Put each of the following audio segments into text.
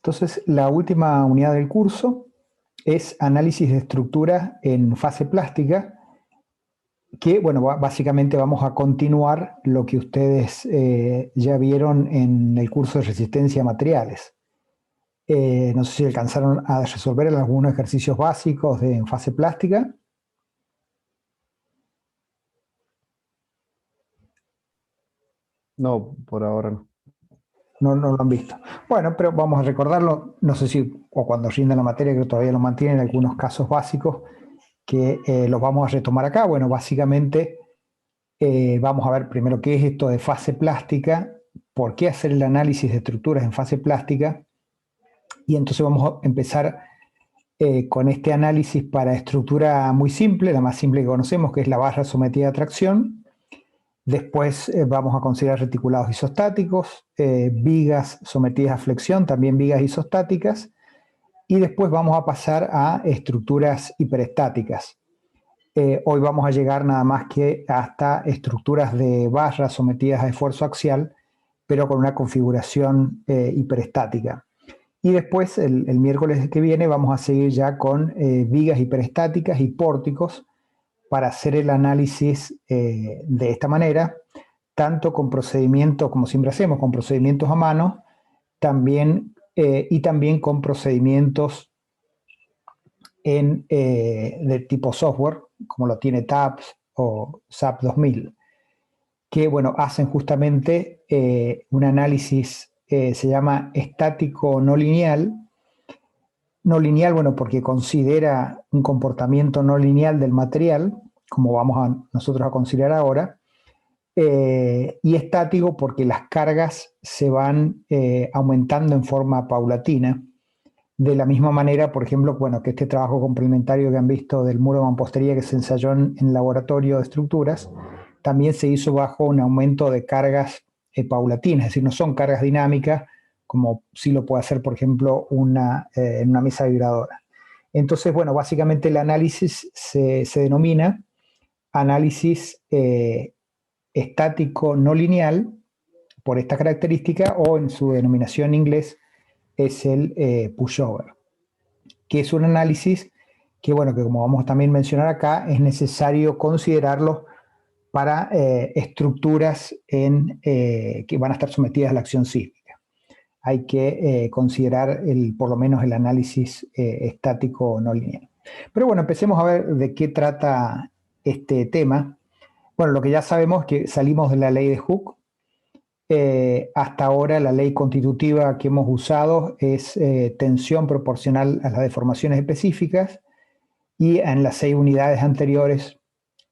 Entonces, la última unidad del curso es análisis de estructuras en fase plástica, que, bueno, básicamente vamos a continuar lo que ustedes ya vieron en el curso de resistencia a materiales. No sé si alcanzaron a resolver algunos ejercicios básicos en fase plástica. No, por ahora no. No lo han visto. Bueno, pero vamos a recordarlo, no sé si, o cuando rindan la materia, que todavía lo mantienen, algunos casos básicos que los vamos a retomar acá. Bueno, básicamente vamos a ver primero qué es esto de fase plástica, por qué hacer el análisis de estructuras en fase plástica, y entonces vamos a empezar con este análisis para estructura muy simple, la más simple que conocemos, que es la barra sometida a tracción. Después vamos a considerar reticulados isostáticos, vigas sometidas a flexión, también vigas isostáticas, y después vamos a pasar a estructuras hiperestáticas. Hoy vamos a llegar nada más que hasta estructuras de barras sometidas a esfuerzo axial, pero con una configuración hiperestática. Y después, el miércoles que viene, vamos a seguir ya con vigas hiperestáticas y pórticos para hacer el análisis de esta manera, tanto con procedimientos, como siempre hacemos, con procedimientos a mano, también, y también con procedimientos de tipo software, como lo tiene TAPS o SAP 2000, que bueno, hacen justamente un análisis, se llama estático no lineal. No lineal, bueno, porque considera un comportamiento no lineal del material, como vamos nosotros a considerar ahora, y estático porque las cargas se van aumentando en forma paulatina. De la misma manera, por ejemplo, bueno, que este trabajo complementario que han visto del muro de mampostería que se ensayó en laboratorio de estructuras, también se hizo bajo un aumento de cargas paulatinas, es decir, no son cargas dinámicas, como sí lo puede hacer, por ejemplo, en una mesa vibradora. Entonces, bueno, básicamente el análisis se denomina análisis estático no lineal, por esta característica, o en su denominación en inglés es el pushover, que es un análisis que, bueno, que como vamos a también mencionar acá, es necesario considerarlo para estructuras que van a estar sometidas a la acción sísmica. Hay que considerar por lo menos el análisis estático no lineal. Pero bueno, empecemos a ver de qué trata este tema. Bueno, lo que ya sabemos es que salimos de la ley de Hooke. Hasta ahora la ley constitutiva que hemos usado es tensión proporcional a las deformaciones específicas, y en las 6 unidades anteriores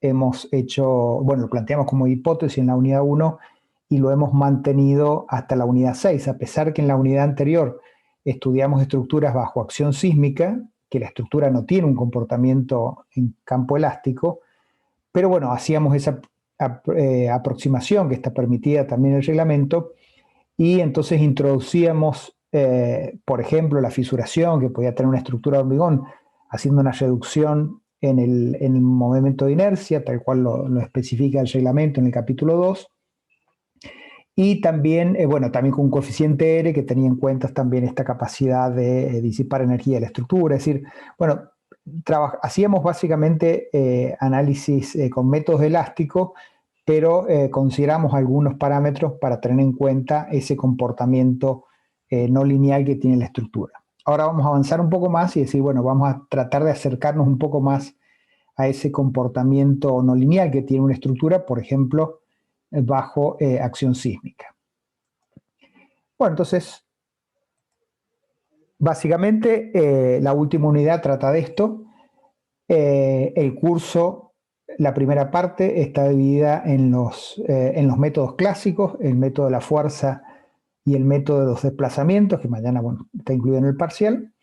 hemos hecho, bueno, lo planteamos como hipótesis en la unidad 1 y lo hemos mantenido hasta la unidad 6, a pesar que en la unidad anterior estudiamos estructuras bajo acción sísmica, que la estructura no tiene un comportamiento en campo elástico, pero bueno, hacíamos esa aproximación que está permitida también en el reglamento, y entonces introducíamos, por ejemplo, la fisuración, que podía tener una estructura de hormigón, haciendo una reducción en el momento de inercia, tal cual lo especifica el reglamento en el capítulo 2, y también, bueno, también con un coeficiente R que tenía en cuenta también esta capacidad de disipar energía de la estructura. Es decir, bueno, hacíamos básicamente análisis con métodos elásticos, pero consideramos algunos parámetros para tener en cuenta ese comportamiento no lineal que tiene la estructura. Ahora vamos a avanzar un poco más y decir, bueno, vamos a tratar de acercarnos un poco más a ese comportamiento no lineal que tiene una estructura, por ejemplo, bajo acción sísmica. Bueno, entonces, básicamente la última unidad trata de esto. El curso, la primera parte, está dividida en los métodos clásicos, el método de la fuerza y el método de los desplazamientos, que mañana, bueno, está incluido en el parcial,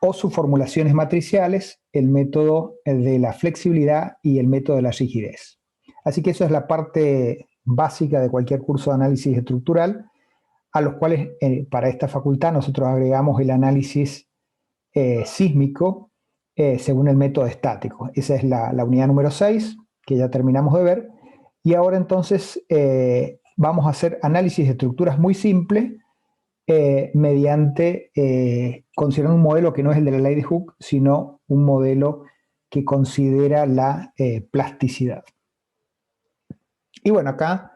o sus formulaciones matriciales, el método de la flexibilidad y el método de la rigidez. Así que eso es la parte básica de cualquier curso de análisis estructural, a los cuales para esta facultad nosotros agregamos el análisis sísmico según el método estático. Esa es la unidad número 6, que ya terminamos de ver. Y ahora entonces vamos a hacer análisis de estructuras muy simples mediante considerando un modelo que no es el de la ley de Hooke, sino un modelo que considera la plasticidad. Y bueno, acá,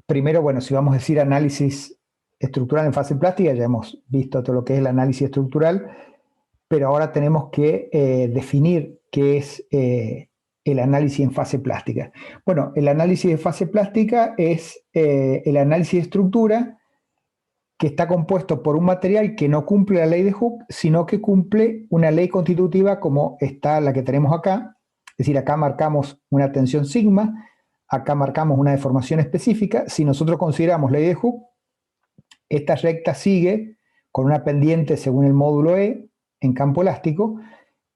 primero, bueno, si vamos a decir análisis estructural en fase plástica, ya hemos visto todo lo que es el análisis estructural, pero ahora tenemos que definir qué es el análisis en fase plástica. Bueno, el análisis de fase plástica es el análisis de estructura que está compuesto por un material que no cumple la ley de Hooke, sino que cumple una ley constitutiva como está la que tenemos acá. Es decir, acá marcamos una tensión sigma, acá marcamos una deformación específica. Si nosotros consideramos ley de Hooke, esta recta sigue con una pendiente según el módulo E en campo elástico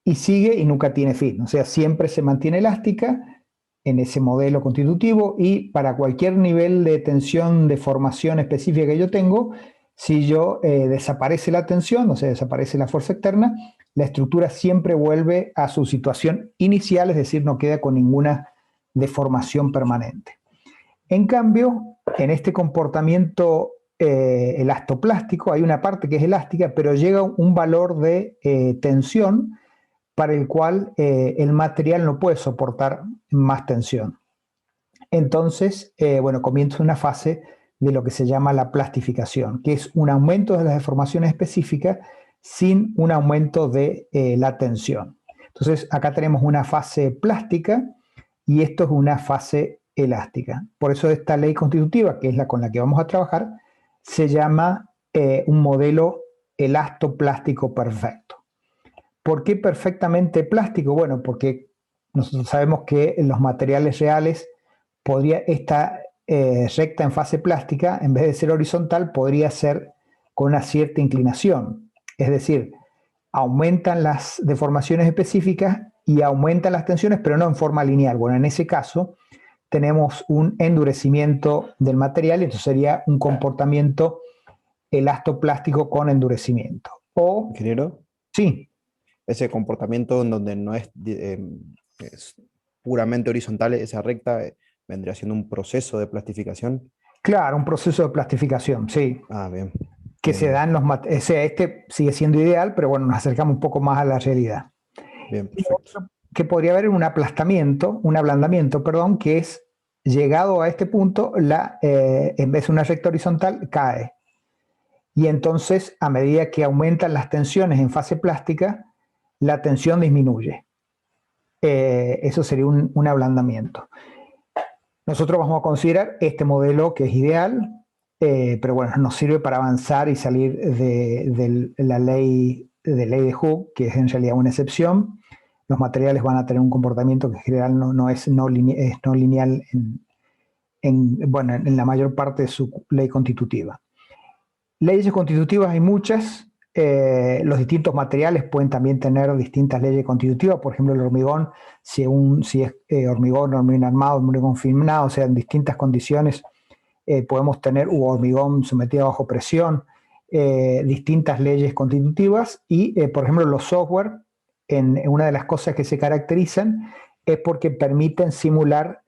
y sigue y nunca tiene fin. O sea, siempre se mantiene elástica en ese modelo constitutivo y para cualquier nivel de tensión, de formación específica que yo tengo, si yo desaparece la tensión, o sea, desaparece la fuerza externa, la estructura siempre vuelve a su situación inicial, es decir, no queda con ninguna deformación permanente. En cambio, en este comportamiento elastoplástico hay una parte que es elástica, pero llega un valor de tensión para el cual el material no puede soportar más tensión. Entonces, bueno, comienza una fase de lo que se llama la plastificación, que es un aumento de las deformaciones específicas sin un aumento de la tensión. Entonces, acá tenemos una fase plástica y esto es una fase elástica. Por eso esta ley constitutiva, que es la con la que vamos a trabajar, se llama un modelo elastoplástico perfecto. ¿Por qué perfectamente plástico? Bueno, porque nosotros sabemos que en los materiales reales esta recta en fase plástica, en vez de ser horizontal, podría ser con una cierta inclinación. Es decir, aumentan las deformaciones específicas y aumentan las tensiones, pero no en forma lineal. Bueno, en ese caso tenemos un endurecimiento del material, y entonces sería un comportamiento elastoplástico con endurecimiento. O, Ingeniero, sí, ese comportamiento en donde no es puramente horizontal, esa recta vendría siendo un proceso de plastificación. claro, un proceso de plastificación, sí, Ah, bien. que Bien, se da bien. en los materiales. O sea, este sigue siendo ideal, pero bueno, nos acercamos un poco más a la realidad. Bien, Y lo perfecto. otro que podría haber un ablandamiento, perdón, que es llegado a este punto, en vez de una recta horizontal, cae. Y entonces, a medida que aumentan las tensiones en fase plástica, la tensión disminuye. Eso sería un ablandamiento. Nosotros vamos a considerar este modelo que es ideal, pero bueno, nos sirve para avanzar y salir de la ley de Hooke, que es en realidad una excepción. Los materiales van a tener un comportamiento que en general no es no lineal bueno, en la mayor parte de su ley constitutiva. Leyes constitutivas hay muchas. Los distintos materiales pueden también tener distintas leyes constitutivas. Por ejemplo, el hormigón, si es hormigón armado, hormigón filmado, o sea, en distintas condiciones podemos tener hormigón sometido bajo presión, distintas leyes constitutivas. Y, por ejemplo, los software, en una de las cosas que se caracterizan es porque permiten simular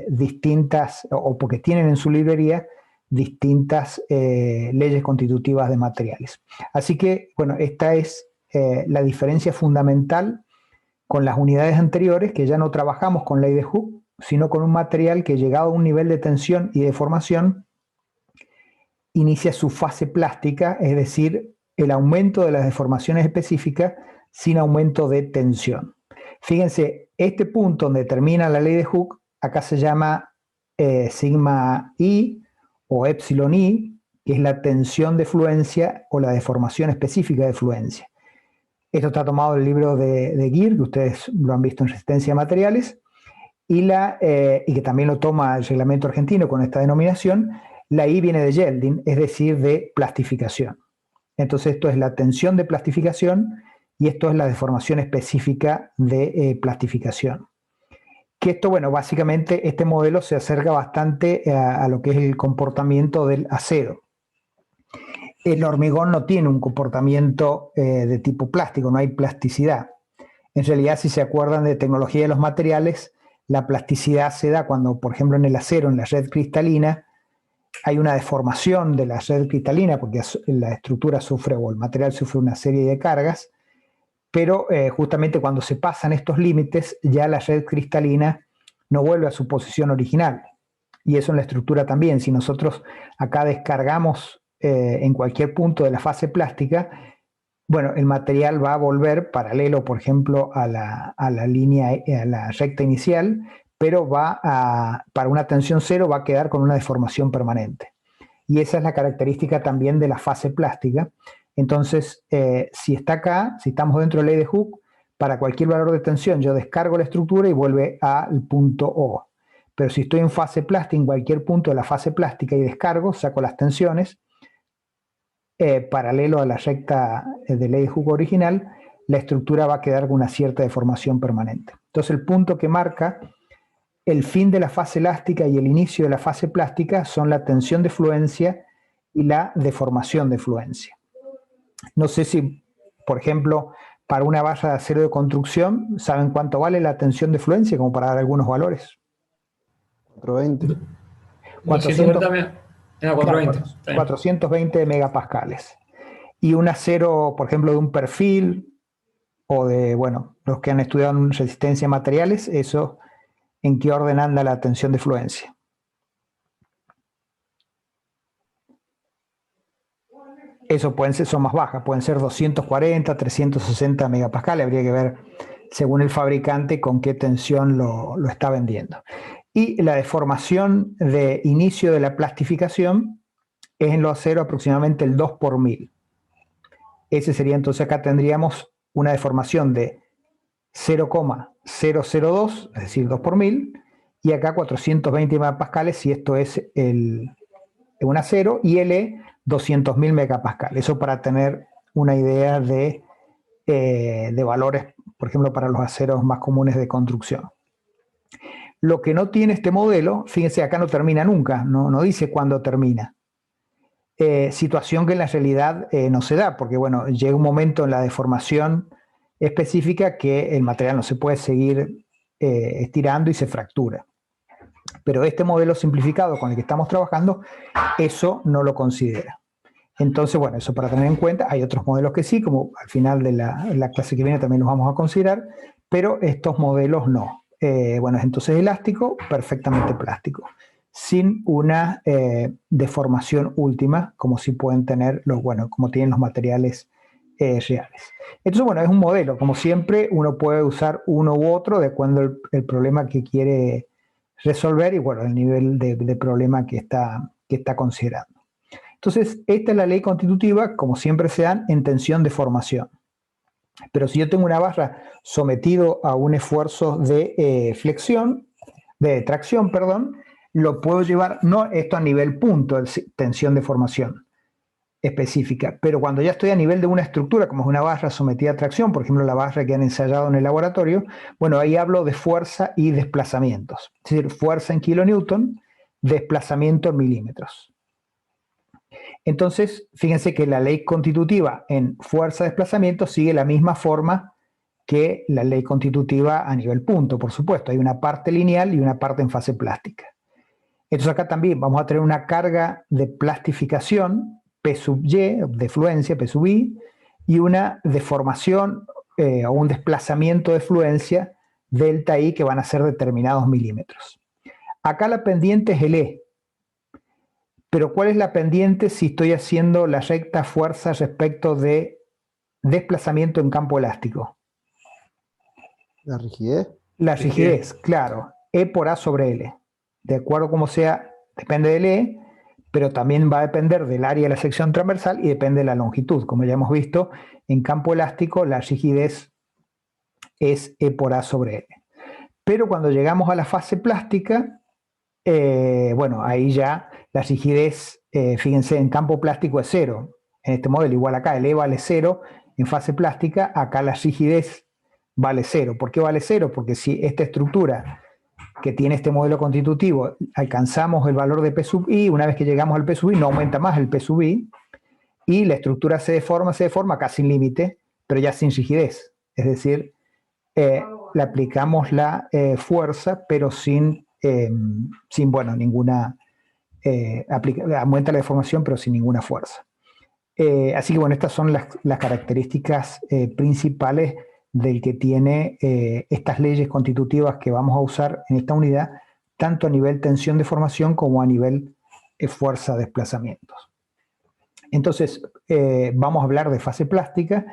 distintas, o porque tienen en su librería distintas leyes constitutivas de materiales. Así que, bueno, esta es la diferencia fundamental con las unidades anteriores, que ya no trabajamos con ley de Hooke, sino con un material que, llegado a un nivel de tensión y deformación, inicia su fase plástica, es decir, el aumento de las deformaciones específicas sin aumento de tensión. Fíjense, este punto donde termina la ley de Hooke, acá se llama sigma I o epsilon I, que es la tensión de fluencia o la deformación específica de fluencia. Esto está tomado del libro de Gear, que ustedes lo han visto en Resistencia a Materiales, y que también lo toma el reglamento argentino con esta denominación. La I viene de Yeldin, es decir, de plastificación. Entonces esto es la tensión de plastificación y esto es la deformación específica de plastificación. Que esto, bueno, básicamente este modelo se acerca bastante a lo que es el comportamiento del acero. El hormigón no tiene un comportamiento de tipo plástico, no hay plasticidad. En realidad, si se acuerdan de tecnología de los materiales, la plasticidad se da cuando, por ejemplo, en el acero, en la red cristalina, hay una deformación de la red cristalina porque la estructura sufre o el material sufre una serie de cargas, pero justamente cuando se pasan estos límites ya la red cristalina no vuelve a su posición original. Y eso en la estructura también. Si nosotros acá descargamos en cualquier punto de la fase plástica, bueno, el material va a volver paralelo, por ejemplo, a la línea, a la recta inicial, pero para una tensión cero va a quedar con una deformación permanente. Y esa es la característica también de la fase plástica. Entonces, si está acá, si estamos dentro de la ley de Hooke, para cualquier valor de tensión yo descargo la estructura y vuelve al punto O. Pero si estoy en fase plástica, en cualquier punto de la fase plástica y descargo, saco las tensiones, paralelo a la recta de ley de Hooke original, la estructura va a quedar con una cierta deformación permanente. Entonces el punto que marca el fin de la fase elástica y el inicio de la fase plástica son la tensión de fluencia y la deformación de fluencia. No sé si, por ejemplo, para una barra de acero de construcción, ¿saben cuánto vale la tensión de fluencia? Como para dar algunos valores. 420. 420 megapascales. Y un acero, por ejemplo, de un perfil o de, bueno, los que han estudiado en resistencia a materiales, eso, ¿en qué orden anda la tensión de fluencia? Eso son más bajas, pueden ser 240, 360 megapascales, habría que ver según el fabricante con qué tensión lo está vendiendo. Y la deformación de inicio de la plastificación es en los aceros aproximadamente el 2 por 1000. Ese sería entonces, acá tendríamos una deformación de 0,002, es decir, 2 por 1000, y acá 420 megapascales si esto es un acero, y L 200.000 megapascales. Eso para tener una idea de valores, por ejemplo, para los aceros más comunes de construcción. Lo que no tiene este modelo, fíjense, acá no termina nunca, no dice cuándo termina. Situación que en la realidad no se da, porque bueno, llega un momento en la deformación específica que el material no se puede seguir estirando y se fractura. Pero este modelo simplificado con el que estamos trabajando, eso no lo considera. Entonces, bueno, eso para tener en cuenta. Hay otros modelos que sí, como al final de la clase que viene también los vamos a considerar, pero estos modelos no. Bueno, es entonces elástico, perfectamente plástico, sin una deformación última, como sí pueden tener como tienen los materiales reales. Entonces, bueno, es un modelo. Como siempre, uno puede usar uno u otro de acuerdo al problema que quiere resolver y, bueno, el nivel de problema que está considerando. Entonces, esta es la ley constitutiva, como siempre se dan, en tensión de formación. Pero si yo tengo una barra sometido a un esfuerzo de tracción, lo puedo llevar, no esto a nivel punto, tensión de formación específica, pero cuando ya estoy a nivel de una estructura, como es una barra sometida a tracción, por ejemplo, la barra que han ensayado en el laboratorio, bueno, ahí hablo de fuerza y desplazamientos. Es decir, fuerza en kilonewton, desplazamiento en milímetros. Entonces, fíjense que la ley constitutiva en fuerza-desplazamiento sigue la misma forma que la ley constitutiva a nivel punto, por supuesto. Hay una parte lineal y una parte en fase plástica. Entonces acá también vamos a tener una carga de plastificación, P sub Y, de fluencia, P sub I, y una deformación o un desplazamiento de fluencia, delta I, que van a ser determinados milímetros. Acá la pendiente es el E. Pero ¿cuál es la pendiente si estoy haciendo la recta fuerza respecto de desplazamiento en campo elástico? ¿La rigidez? La rigidez, claro. E por A sobre L. De acuerdo como sea, depende del E, pero también va a depender del área de la sección transversal y depende de la longitud. Como ya hemos visto, en campo elástico la rigidez es E por A sobre L. Pero cuando llegamos a la fase plástica, bueno, ahí ya la rigidez, fíjense, en campo plástico es 0. En este modelo, igual acá, el E vale 0 en fase plástica, acá la rigidez vale 0. ¿Por qué vale 0? Porque si esta estructura que tiene este modelo constitutivo, alcanzamos el valor de P sub I, una vez que llegamos al P sub I, no aumenta más el P sub I, y la estructura se deforma acá sin límite, pero ya sin rigidez. Es decir, le aplicamos la fuerza, pero sin bueno, ninguna aumenta la deformación pero sin ninguna fuerza. Así que bueno, estas son las características principales del que tiene estas leyes constitutivas que vamos a usar en esta unidad, tanto a nivel tensión deformación como a nivel fuerza desplazamientos. Entonces, vamos a hablar de fase plástica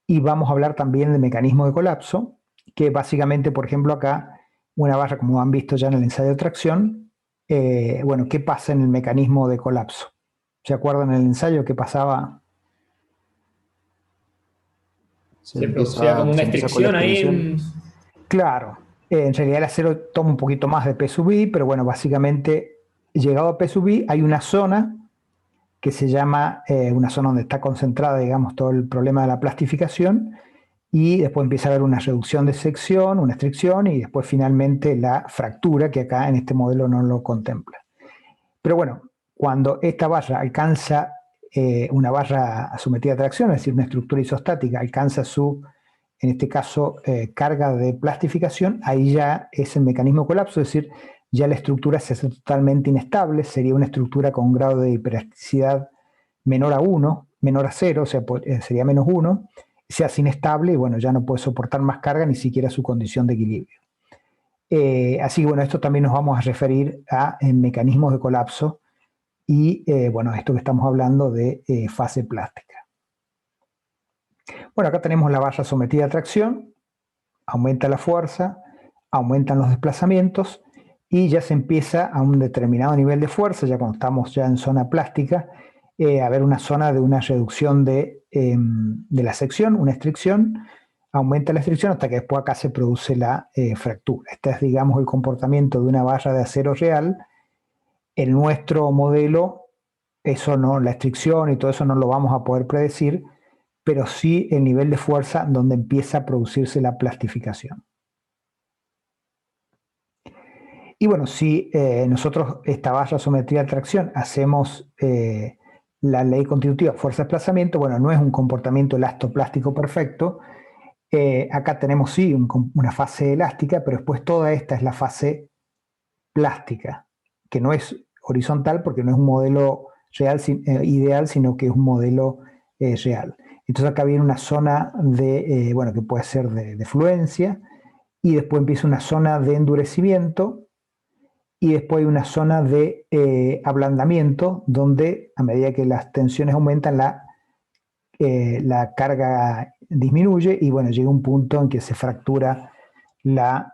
y vamos a hablar también de mecanismo de colapso, que básicamente, por ejemplo, acá, una barra, como han visto ya en el ensayo de tracción, bueno, ¿qué pasa en el mecanismo de colapso? ¿Se acuerdan en el ensayo qué pasaba? Se producía como una estricción ahí. Claro, en realidad el acero toma un poquito más de P sub I, pero bueno, básicamente, llegado a P sub I, hay una zona que se llama, una zona donde está concentrada, digamos, todo el problema de la plastificación, y después empieza a haber una reducción de sección, una estricción, y después finalmente la fractura, que acá en este modelo no lo contempla. Pero bueno, cuando esta barra alcanza, una barra sometida a tracción, es decir, una estructura isostática, alcanza su, en este caso, carga de plastificación, ahí ya es el mecanismo de colapso, es decir, ya la estructura se hace totalmente inestable, sería una estructura con un grado de hiperelasticidad menor a 1, menor a 0, o sea, sería menos 1, se hace inestable y bueno, ya no puede soportar más carga, ni siquiera su condición de equilibrio. Así que bueno, esto también nos vamos a referir a mecanismos de colapso y bueno, esto que estamos hablando de fase plástica. Bueno, acá tenemos la barra sometida a tracción, aumenta la fuerza, aumentan los desplazamientos y ya se empieza a un determinado nivel de fuerza, ya cuando estamos ya en zona plástica, a ver una zona de una reducción de la sección, una estricción, aumenta la estricción hasta que después acá se produce la fractura. Este es, digamos, el comportamiento de una barra de acero real. En nuestro modelo, eso no, la estricción y todo eso no lo vamos a poder predecir, pero sí el nivel de fuerza donde empieza a producirse la plastificación. Y bueno, si nosotros esta barra sometida a tracción hacemos la ley constitutiva fuerza-desplazamiento, bueno, no es un comportamiento elastoplástico perfecto. Acá tenemos sí una fase elástica, pero después toda esta es la fase plástica, que no es horizontal porque no es un modelo real, ideal, sino que es un modelo real. Entonces acá viene una zona de, bueno, que puede ser de fluencia, y después empieza una zona de endurecimiento, y después hay una zona de ablandamiento, donde a medida que las tensiones aumentan, la carga disminuye, y bueno, llega un punto en que se fractura la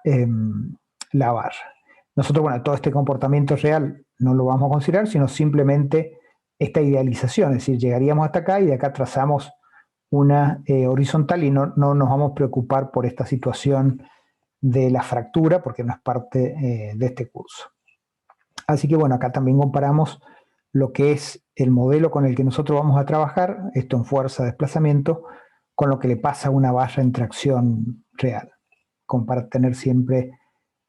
barra. Nosotros, bueno, todo este comportamiento real no lo vamos a considerar, sino simplemente esta idealización, es decir, llegaríamos hasta acá y de acá trazamos una horizontal y no nos vamos a preocupar por esta situación de la fractura porque no es parte de este curso. Así que bueno, acá también comparamos lo que es el modelo con el que nosotros vamos a trabajar, esto en fuerza, desplazamiento, con lo que le pasa a una barra en tracción real, para tener siempre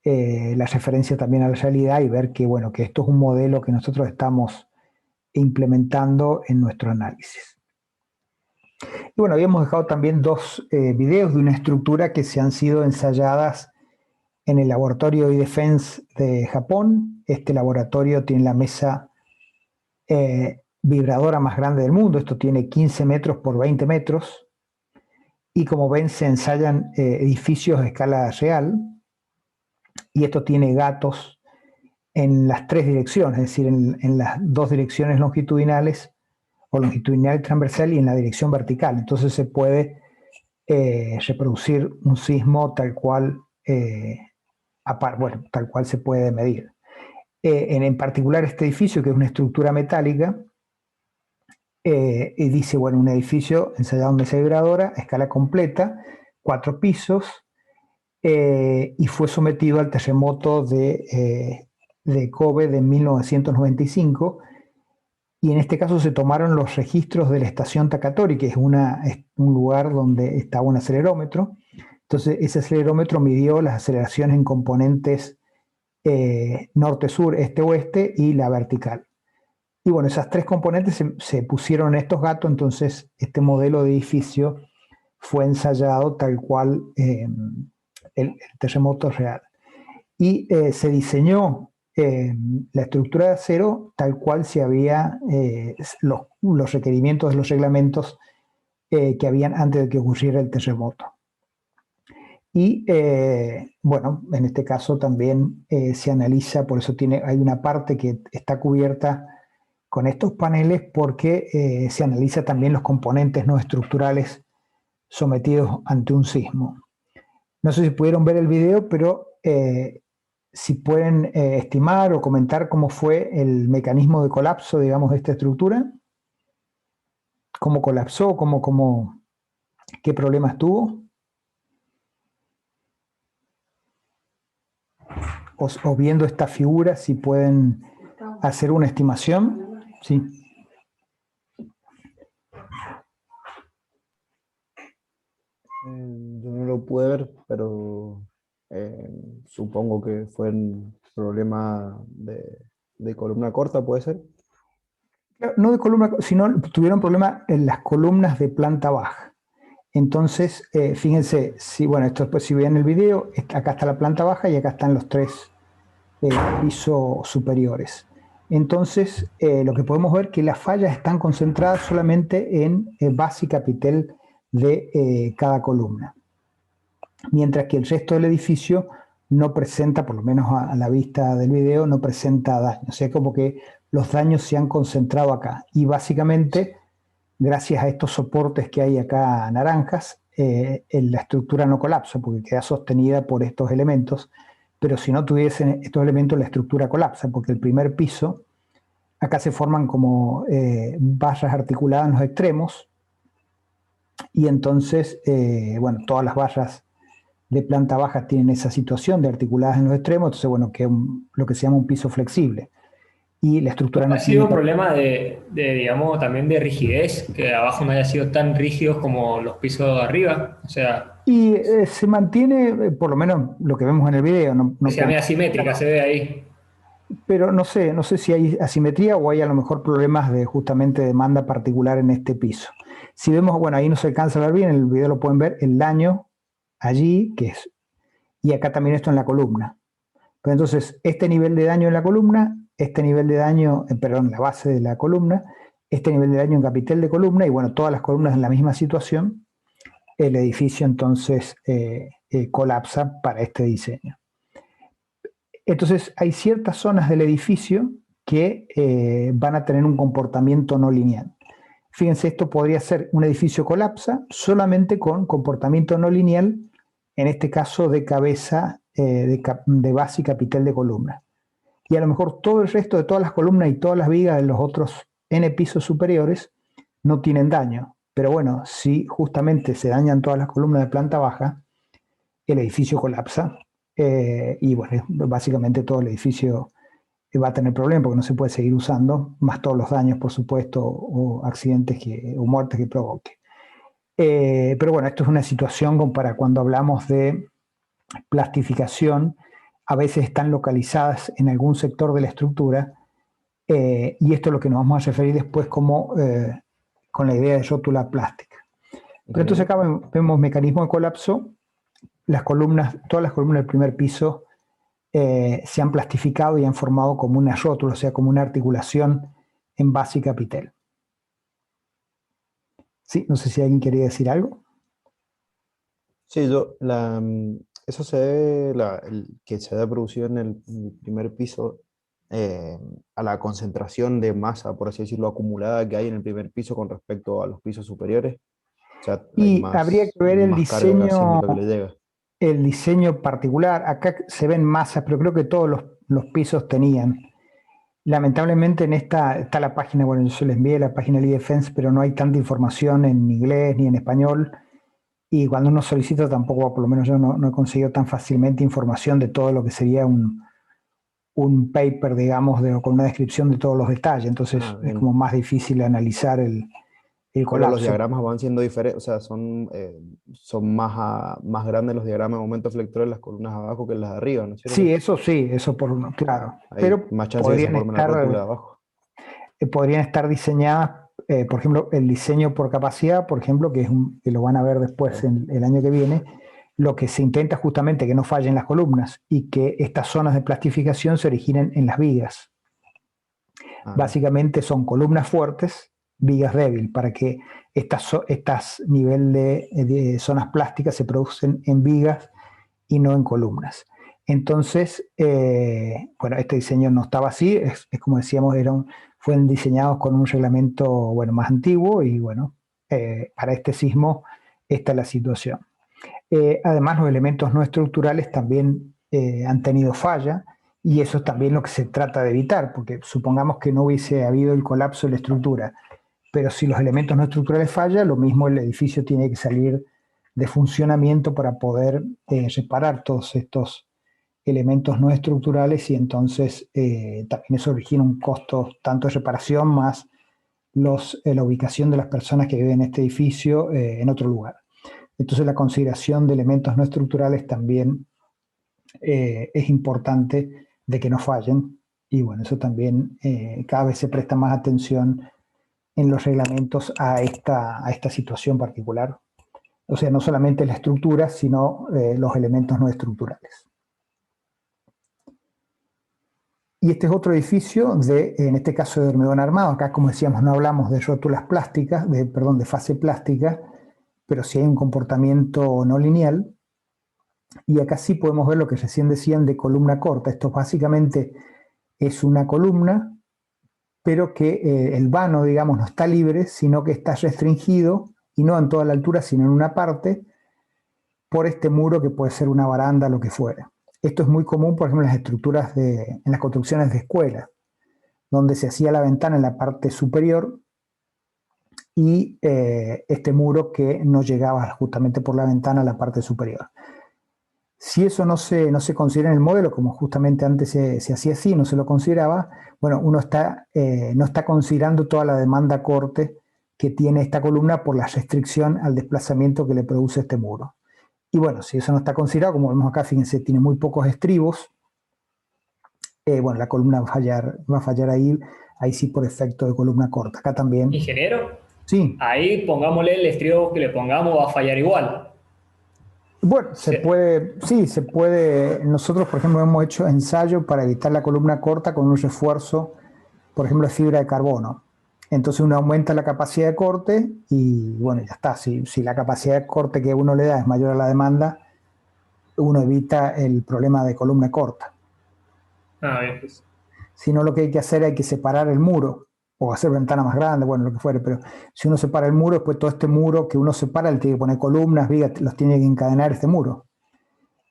la referencia también a la realidad y ver que, bueno, que esto es un modelo que nosotros estamos implementando en nuestro análisis. Y bueno, habíamos dejado también dos videos de una estructura que se han sido ensayadas en el laboratorio iDefense de Japón. Este laboratorio tiene la mesa vibradora más grande del mundo. Esto tiene 15 metros por 20 metros. Y como ven, se ensayan edificios a escala real. Y esto tiene gatos en las tres direcciones, es decir, en las dos direcciones longitudinales, o longitudinal y transversal, y en la dirección vertical. Entonces se puede reproducir un sismo tal cual, bueno, tal cual se puede medir. En particular este edificio, que es una estructura metálica, y dice, bueno, un edificio ensayado en mesa vibradora a escala completa, 4 pisos, y fue sometido al terremoto de Kobe de 1995, y en este caso se tomaron los registros de la estación Takatori, que es un lugar donde estaba un acelerómetro. Entonces ese acelerómetro midió las aceleraciones en componentes norte-sur, este-oeste y la vertical. Y bueno, esas tres componentes se pusieron en estos gatos, entonces este modelo de edificio fue ensayado tal cual el terremoto real. Y se diseñó la estructura de acero tal cual se había los requerimientos de los reglamentos que habían antes de que ocurriera el terremoto. Y bueno, en este caso también se analiza, por eso hay una parte que está cubierta con estos paneles porque se analiza también los componentes no estructurales sometidos ante un sismo. No sé si pudieron ver el video, pero si pueden estimar o comentar cómo fue el mecanismo de colapso, digamos, de esta estructura, cómo colapsó, qué problemas tuvo. O viendo esta figura, si pueden hacer una estimación. Sí. Yo no lo pude ver, pero supongo que fue un problema de columna corta, ¿puede ser? No de columna, sino tuvieron problemas en las columnas de planta baja. Entonces, fíjense, bueno, esto después si ven el video, acá está la planta baja y acá están los 3 pisos superiores. Entonces, lo que podemos ver es que las fallas están concentradas solamente en base y capitel de cada columna, mientras que el resto del edificio no presenta, por lo menos a la vista del video, no presenta daños. O sea, como que los daños se han concentrado acá. Y básicamente, gracias a estos soportes que hay acá naranjas, la estructura no colapsa porque queda sostenida por estos elementos, pero si no tuviesen estos elementos la estructura colapsa porque el primer piso, acá se forman como barras articuladas en los extremos y entonces, bueno, todas las barras de planta baja tienen esa situación de articuladas en los extremos, entonces, bueno, que lo que se llama un piso flexible. Y la estructura no ¿Ha sido un tiene... problema digamos, también de rigidez, que abajo no haya sido tan rígidos como los pisos de arriba? O sea, Y se mantiene, por lo menos lo que vemos en el video, que sea media asimétrica, se ve ahí. pero no sé si hay asimetría o hay a lo mejor problemas de justamente demanda particular en este piso. Si vemos, bueno, ahí no se alcanza a ver bien, en el video lo pueden ver, el daño allí, y acá también esto en la columna. Pero entonces, este nivel de daño en la columna, este nivel de daño, perdón, la base de la columna, este nivel de daño en capitel de columna, y bueno, todas las columnas en la misma situación, el edificio entonces colapsa para este diseño. Entonces, hay ciertas zonas del edificio que van a tener un comportamiento no lineal. Fíjense, esto podría ser un edificio colapsa solamente con comportamiento no lineal, en este caso de cabeza, de base y capitel de columna. Y a lo mejor todo el resto de todas las columnas y todas las vigas de los otros N pisos superiores no tienen daño. Pero bueno, si justamente se dañan todas las columnas de planta baja, el edificio colapsa. Y bueno, básicamente todo el edificio va a tener problemas porque no se puede seguir usando, más todos los daños, por supuesto, o accidentes o muertes que provoque. Pero bueno, esto es una situación para cuando hablamos de plastificación, a veces están localizadas en algún sector de la estructura, y esto es lo que nos vamos a referir después como con la idea de rótula plástica. Pero entonces acá vemos mecanismo de colapso, todas las columnas del primer piso se han plastificado y han formado como una rótula, o sea, como una articulación en base y capitel. Sí, no sé si alguien quería decir algo. Sí, eso se debe, que se da producido en el primer piso a la concentración de masa, por así decirlo, acumulada que hay en el primer piso con respecto a los pisos superiores. O sea, hay Habría que ver más carga sísmica que le llega. El diseño particular. Acá se ven masas, pero creo que todos los pisos tenían. Lamentablemente en esta está la página, bueno, yo se les envié la página de eDefense, pero no hay tanta información en inglés ni en español. Y cuando uno solicita tampoco, por lo menos yo no he conseguido tan fácilmente información de todo lo que sería un paper, digamos, con una descripción de todos los detalles. Entonces es como más difícil analizar el colapso. Pero los diagramas van siendo diferentes, o sea, son más grandes los diagramas de momento flector en las columnas abajo que en las de arriba, ¿no es cierto? Sí, eso por uno, claro. Hay Pero más chance de que se forme la rótula de abajo. Podrían estar diseñadas, por ejemplo, el diseño por capacidad, por ejemplo, que lo van a ver después el año que viene, lo que se intenta justamente que no fallen las columnas y que estas zonas de plastificación se originen en las vigas. Básicamente son columnas fuertes, vigas débiles, para que estas nivel de zonas plásticas se producen en vigas y no en columnas. Entonces, bueno, este diseño no estaba así, es como decíamos, fueron diseñados con un reglamento, bueno, más antiguo y bueno, para este sismo esta es la situación. Además, los elementos no estructurales también han tenido falla y eso es también lo que se trata de evitar, porque supongamos que no hubiese habido el colapso de la estructura, pero si los elementos no estructurales fallan, lo mismo el edificio tiene que salir de funcionamiento para poder reparar todos estos elementos no estructurales y entonces también eso origina un costo tanto de reparación más la ubicación de las personas que viven en este edificio en otro lugar. Entonces la consideración de elementos no estructurales también es importante de que no fallen y bueno, eso también cada vez se presta más atención en los reglamentos a esta situación particular. O sea, no solamente la estructura, sino los elementos no estructurales. Y este es otro edificio, en este caso de hormigón armado. Acá, como decíamos, no hablamos de rótulas plásticas, de fase plástica, pero sí hay un comportamiento no lineal. Y acá sí podemos ver lo que recién decían de columna corta. Esto básicamente es una columna, pero que el vano, digamos, no está libre, sino que está restringido, y no en toda la altura, sino en una parte, por este muro que puede ser una baranda, lo que fuera. Esto es muy común, por ejemplo, en las estructuras en las construcciones de escuelas, donde se hacía la ventana en la parte superior y este muro que no llegaba justamente por la ventana a la parte superior. Si eso no se considera en el modelo, como justamente antes se hacía así, no se lo consideraba, bueno, uno no está considerando toda la demanda corte que tiene esta columna por la restricción al desplazamiento que le produce este muro. Y bueno, si eso no está considerado, como vemos acá, fíjense, tiene muy pocos estribos, bueno, la columna va a fallar ahí sí por efecto de columna corta. Acá también. Ingeniero, Sí. ahí pongámosle el estribo que le pongamos, va a fallar igual. Bueno, se puede. Nosotros, por ejemplo, hemos hecho ensayo para evitar la columna corta con un refuerzo, por ejemplo, de fibra de carbono. Entonces uno aumenta la capacidad de corte y bueno, ya está. Si la capacidad de corte que uno le da es mayor a la demanda, uno evita el problema de columna corta. Bien. Si no, lo que hay que hacer hay que separar el muro o hacer ventana más grande, bueno, lo que fuere, pero si uno separa el muro, después todo este muro que uno separa, le tiene que poner columnas, vigas, los tiene que encadenar este muro.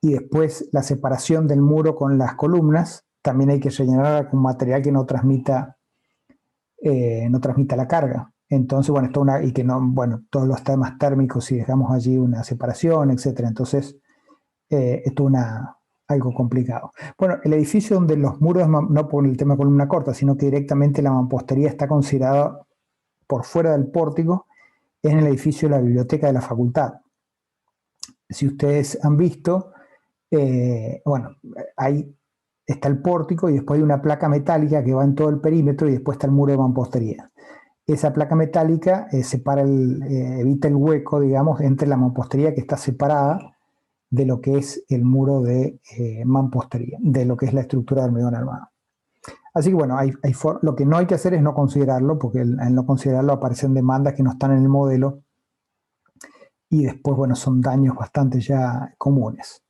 Y después la separación del muro con las columnas, también hay que rellenarla con material que no transmita la carga. Entonces, bueno, y que no, bueno, todos los temas térmicos, si dejamos allí una separación, etcétera. Entonces, esto es algo complicado. Bueno, el edificio donde los muros, no por el tema de columna corta, sino que directamente la mampostería está considerada por fuera del pórtico, es en el edificio de la biblioteca de la facultad. Si ustedes han visto, bueno, ahí está el pórtico y después hay una placa metálica que va en todo el perímetro y después está el muro de mampostería. Esa placa metálica evita el hueco, digamos, entre la mampostería que está separada de lo que es el muro de mampostería, de lo que es la estructura de hormigón armado. Así que bueno, lo que no hay que hacer es no considerarlo, porque al no considerarlo aparecen demandas que no están en el modelo y después, bueno, son daños bastante ya comunes.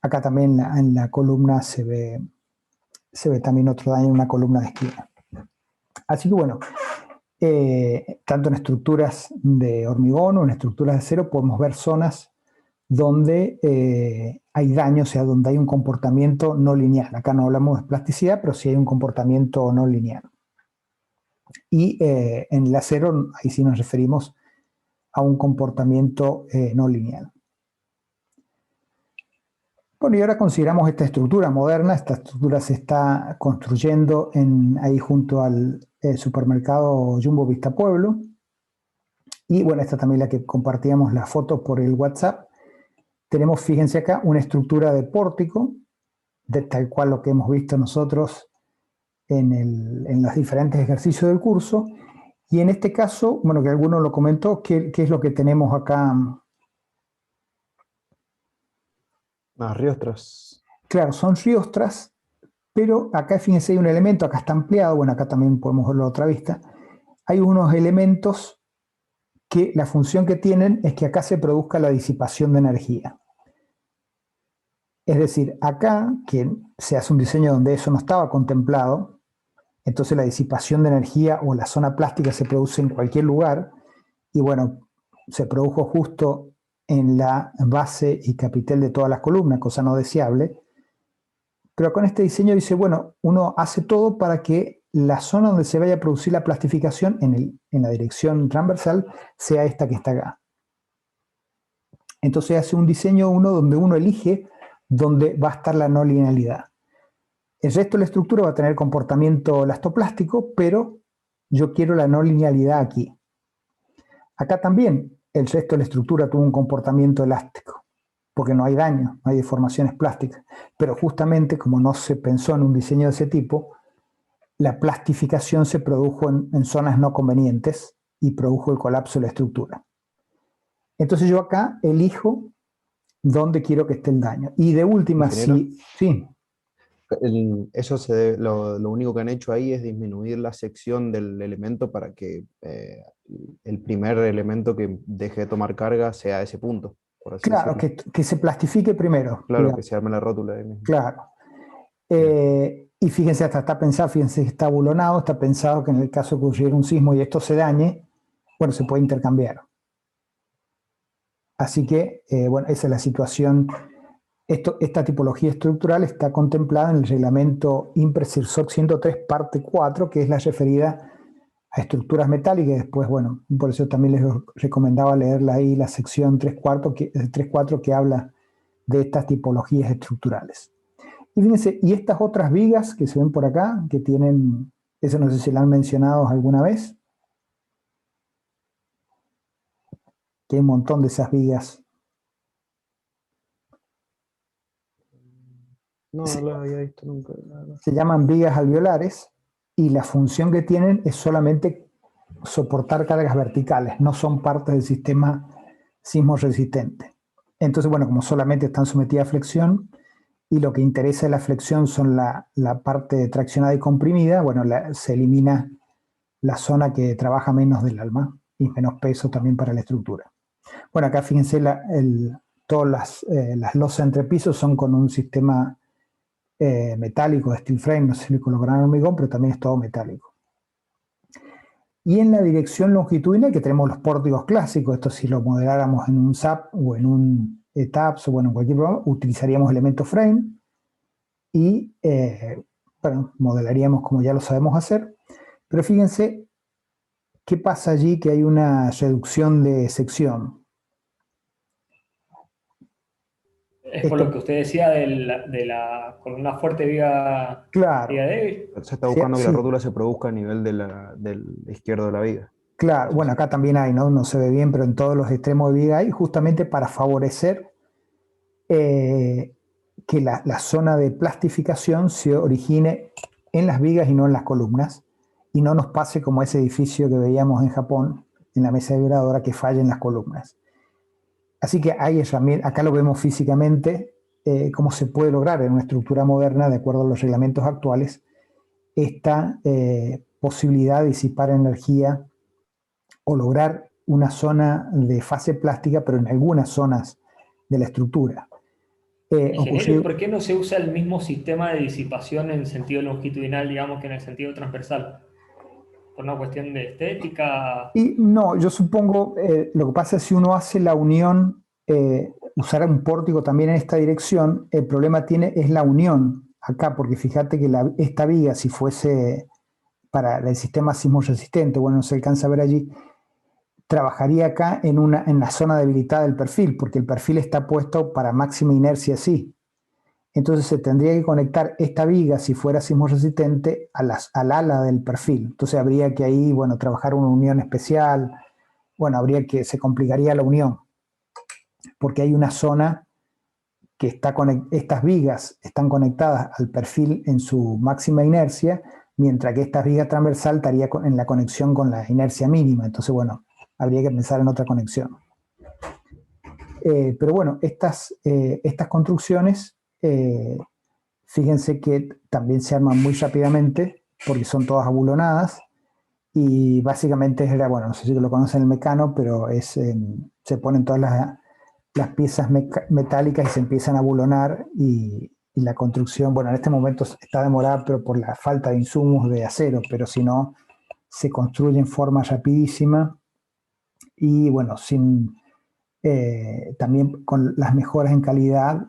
Acá también en la columna se ve también otro daño en una columna de esquina. Así que bueno, tanto en estructuras de hormigón o en estructuras de acero podemos ver zonas donde hay daño, o sea, donde hay un comportamiento no lineal. Acá no hablamos de plasticidad, pero sí hay un comportamiento no lineal. Y en el acero, ahí sí nos referimos a un comportamiento no lineal. Bueno, y ahora consideramos esta estructura moderna. Esta estructura se está construyendo ahí junto al supermercado Jumbo Vista Pueblo. Y bueno, esta también la que compartíamos las fotos por el WhatsApp. Tenemos, fíjense acá, una estructura de pórtico, de tal cual lo que hemos visto nosotros en los diferentes ejercicios del curso. Y en este caso, bueno, que alguno lo comentó, ¿qué es lo que tenemos acá? Las riostras. Claro, son riostras, pero acá fíjense hay un elemento, acá está ampliado, bueno, acá también podemos verlo a otra vista. Hay unos elementos que la función que tienen es que acá se produzca la disipación de energía. Es decir, acá, que se hace un diseño donde eso no estaba contemplado, entonces la disipación de energía o la zona plástica se produce en cualquier lugar, y bueno, se produjo justo en la base y capitel de todas las columnas, cosa no deseable. Pero con este diseño dice, bueno, uno hace todo para que la zona donde se vaya a producir la plastificación en la dirección transversal sea esta que está acá. Entonces hace un diseño uno donde uno elige dónde va a estar la no linealidad. El resto de la estructura va a tener comportamiento elastoplástico, pero yo quiero la no linealidad aquí. Acá también el resto de la estructura tuvo un comportamiento elástico, porque no hay daño, no hay deformaciones plásticas. Pero justamente como no se pensó en un diseño de ese tipo, la plastificación se produjo en zonas no convenientes y produjo el colapso de la estructura. Entonces yo acá elijo dónde quiero que esté el daño. Y de última, Ingeniero, sí, eso lo único que han hecho ahí es disminuir la sección del elemento para que el primer elemento que deje de tomar carga sea ese punto, por así claro, decirlo. que se plastifique primero, Claro, que digamos, se arme la rótula ahí mismo. claro. Bien. Y fíjense, hasta está pensado, fíjense que está bulonado, está pensado que en el caso de que ocurriera un sismo y esto se dañe, bueno, se puede intercambiar. Así que, bueno, esa es la situación. Esta tipología estructural está contemplada en el reglamento IMPRE-CIRSOC 103, parte 4, que es la referida a estructuras metálicas. Después, bueno, por eso también les recomendaba leerla ahí, la sección 3.4 que habla de estas tipologías estructurales. Y fíjense, y estas otras vigas que se ven por acá, que tienen, eso no sé si la han mencionado alguna vez, que hay un montón de esas vigas. No, no lo había visto nunca, la verdad. Se llaman vigas alveolares y la función que tienen es solamente soportar cargas verticales, no son parte del sistema sismo resistente. Entonces, bueno, como solamente están sometidas a flexión y lo que interesa de la flexión son la parte traccionada y comprimida, bueno, se elimina la zona que trabaja menos del alma y menos peso también para la estructura. Bueno, acá fíjense, todas las losas entre pisos son con un sistema metálico de steel frame, no sé si le colocarán hormigón, pero también es todo metálico. Y en la dirección longitudinal, que tenemos los pórticos clásicos, esto si lo modeláramos en un SAP o en un ETAPS o bueno, en cualquier programa, utilizaríamos elementos frame y bueno, modelaríamos como ya lo sabemos hacer. Pero fíjense qué pasa allí, que hay una reducción de sección. Es por lo que usted decía con una fuerte viga Claro, débil. Se está sí, buscando que la sí, rótula se produzca a nivel del izquierdo de la viga. claro. Eso Bueno, sí. acá también hay, ¿no? No se ve bien, pero en todos los extremos de viga hay, justamente para favorecer que la zona de plastificación se origine en las vigas y no en las columnas, y no nos pase como ese edificio que veíamos en Japón, en la mesa vibradora, que falla en las columnas. Así que hay herramientas, acá lo vemos físicamente, cómo se puede lograr en una estructura moderna, de acuerdo a los reglamentos actuales, esta posibilidad de disipar energía o lograr una zona de fase plástica, pero en algunas zonas de la estructura. Ingeniero, ¿y por qué no se usa el mismo sistema de disipación en sentido longitudinal, digamos, que en el sentido transversal? ¿Por una cuestión de estética? Y no, yo supongo, lo que pasa es que si uno hace la unión, usar un pórtico también en esta dirección, el problema es la unión acá, porque fíjate que esta viga, si fuese para el sistema sismo resistente, bueno, no se alcanza a ver allí, trabajaría acá en la zona debilitada del perfil, porque el perfil está puesto para máxima inercia así. Entonces se tendría que conectar esta viga, si fuera sismo resistente, al ala del perfil. Entonces habría que ahí, bueno, trabajar una unión especial. Bueno, se complicaría la unión, porque hay una zona que estas vigas están conectadas al perfil en su máxima inercia, mientras que esta viga transversal estaría en la conexión con la inercia mínima. Entonces, bueno, habría que pensar en otra conexión. pero bueno, estas construcciones, fíjense que también se arman muy rápidamente porque son todas abulonadas y básicamente era, bueno, no sé si lo conocen el Mecano, pero se ponen todas las piezas metálicas y se empiezan a abulonar y la construcción, bueno, en este momento está demorada, pero por la falta de insumos de acero, pero si no, se construye en forma rapidísima y bueno, también con las mejoras en calidad,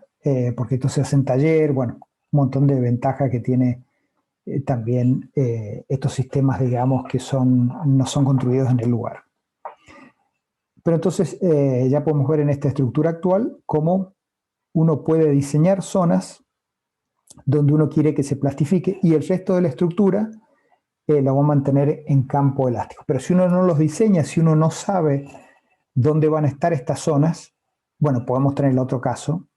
porque esto se hace en taller, bueno, un montón de ventajas que tiene también estos sistemas, digamos, que no son construidos en el lugar. Pero entonces ya podemos ver en esta estructura actual cómo uno puede diseñar zonas donde uno quiere que se plastifique y el resto de la estructura lo va a mantener en campo elástico. Pero si uno no los diseña, si uno no sabe dónde van a estar estas zonas, bueno, podemos tener el otro caso,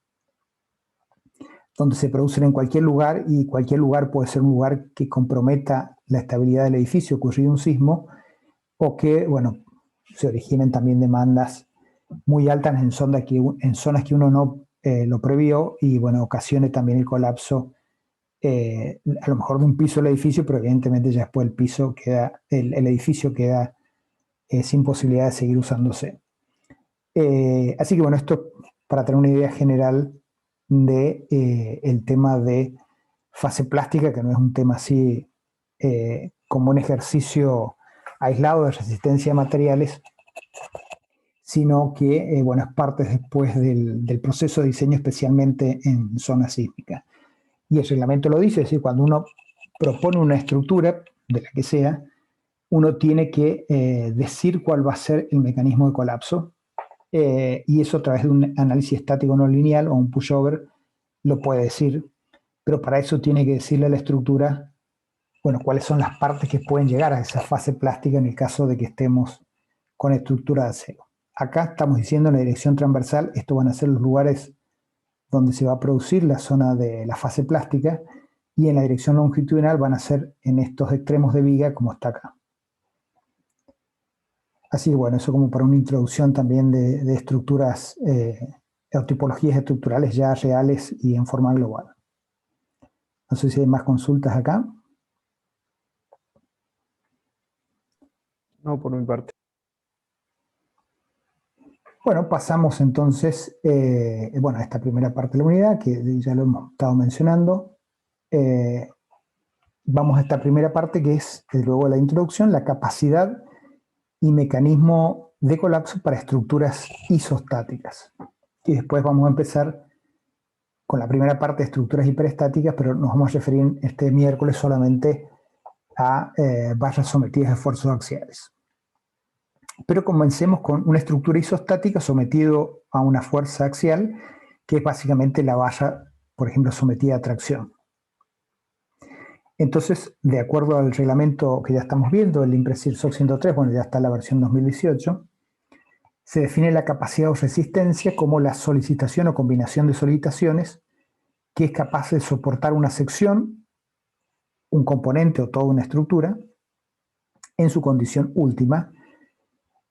donde se producen en cualquier lugar y cualquier lugar puede ser un lugar que comprometa la estabilidad del edificio, ocurrido un sismo, o que, bueno, se originen también demandas muy altas en zonas que uno no lo previó y, bueno, ocasione también el colapso, a lo mejor de un piso del edificio, pero evidentemente ya después el edificio queda sin posibilidad de seguir usándose. Así que, bueno, esto para tener una idea general de el tema de fase plástica, que no es un tema así como un ejercicio aislado de resistencia a materiales, sino que, bueno, es parte después del proceso de diseño, especialmente en zonas sísmicas. Y el reglamento lo dice, es decir, cuando uno propone una estructura, de la que sea, uno tiene que decir cuál va a ser el mecanismo de colapso, y eso a través de un análisis estático no lineal o un pushover lo puede decir, pero para eso tiene que decirle a la estructura, bueno, cuáles son las partes que pueden llegar a esa fase plástica en el caso de que estemos con estructura de acero. Acá estamos diciendo en la dirección transversal, estos van a ser los lugares donde se va a producir la zona de la fase plástica, y en la dirección longitudinal van a ser en estos extremos de viga como está acá. Así que bueno, eso como para una introducción también de estructuras o tipologías estructurales ya reales y en forma global. No sé si hay más consultas acá. No, por mi parte. Bueno, pasamos entonces bueno, a esta primera parte de la unidad, que ya lo hemos estado mencionando. Vamos a esta primera parte que es, luego de la introducción, la capacidad y mecanismo de colapso para estructuras isostáticas. Y después vamos a empezar con la primera parte de estructuras hiperestáticas, pero nos vamos a referir este miércoles solamente a barras sometidas a esfuerzos axiales. Pero comencemos con una estructura isostática sometido a una fuerza axial, que es básicamente la barra, por ejemplo, sometida a tracción. Entonces, de acuerdo al reglamento que ya estamos viendo, el Impresir SOC 103, bueno, ya está la versión 2018, se define la capacidad o resistencia como la solicitación o combinación de solicitaciones que es capaz de soportar una sección, un componente o toda una estructura en su condición última,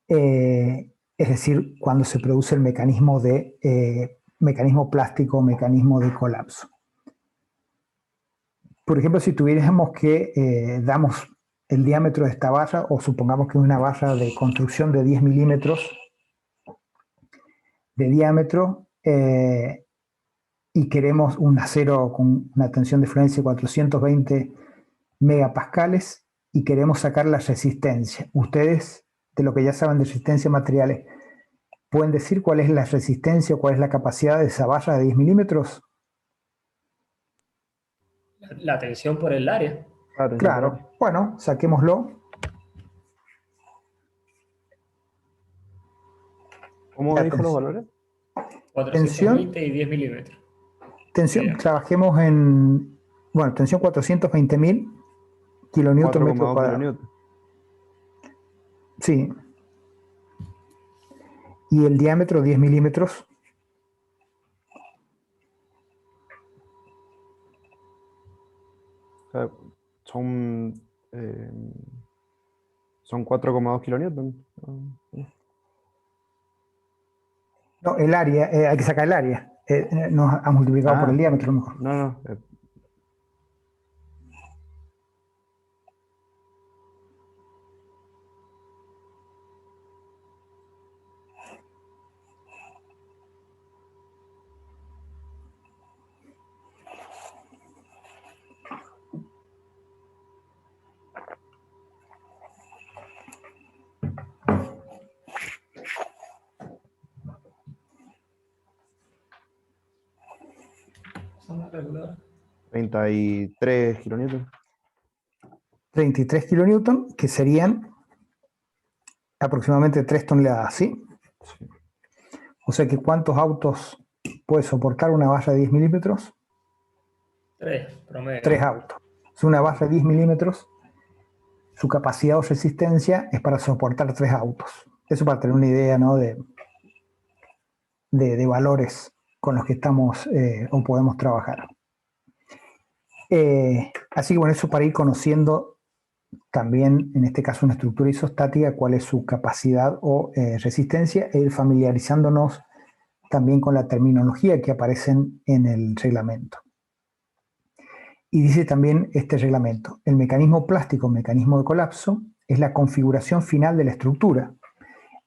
es decir, cuando se produce el mecanismo plástico, mecanismo de colapso. Por ejemplo, si tuviéramos que damos el diámetro de esta barra, o supongamos que es una barra de construcción de 10 milímetros de diámetro, y queremos un acero con una tensión de fluencia de 420 megapascales y queremos sacar la resistencia. Ustedes, de lo que ya saben de resistencia a materiales, ¿pueden decir cuál es la resistencia o cuál es la capacidad de esa barra de 10 milímetros? La tensión por el área. Claro, bueno, saquémoslo. ¿Cómo dijo los valores? 420 y 10 milímetros. Tensión, trabajemos en, bueno, tensión 420.000 kilonewton metro 4,2 cuadrado. kilonewton. Sí. Y el diámetro 10 milímetros. O sea, eh, son 4,2 kilonewton. No, el área, hay que sacar el área. Nos ha multiplicado por el diámetro a lo mejor. No. Zona regular. 33 kilonewtons. 33 kilonewton, que serían aproximadamente 3 toneladas, ¿sí? Sí. O sea que ¿cuántos autos puede soportar una barra de 10 milímetros? 3, promedio. 3 autos. Es una barra de 10 milímetros, su capacidad o resistencia es para soportar 3 autos. Eso para tener una idea, ¿no? de valores con los que estamos o podemos trabajar. Así que bueno, eso para ir conociendo también, en este caso, una estructura isostática, cuál es su capacidad o resistencia, e ir familiarizándonos también con la terminología que aparecen en el reglamento. Y dice también este reglamento: el mecanismo plástico, mecanismo de colapso, es la configuración final de la estructura,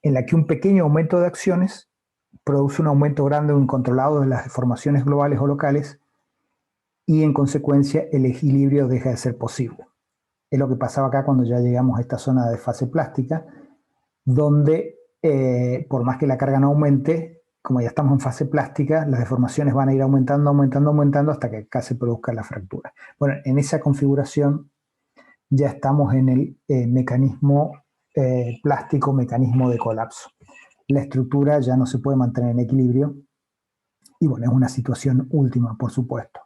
en la que un pequeño aumento de acciones produce un aumento grande o incontrolado de las deformaciones globales o locales, y en consecuencia el equilibrio deja de ser posible. Es lo que pasaba acá cuando ya llegamos a esta zona de fase plástica, donde por más que la carga no aumente, como ya estamos en fase plástica, las deformaciones van a ir aumentando hasta que acá se produzca la fractura. Bueno, en esa configuración ya estamos en el mecanismo plástico, mecanismo de colapso. La estructura ya no se puede mantener en equilibrio y bueno, es una situación última, por supuesto.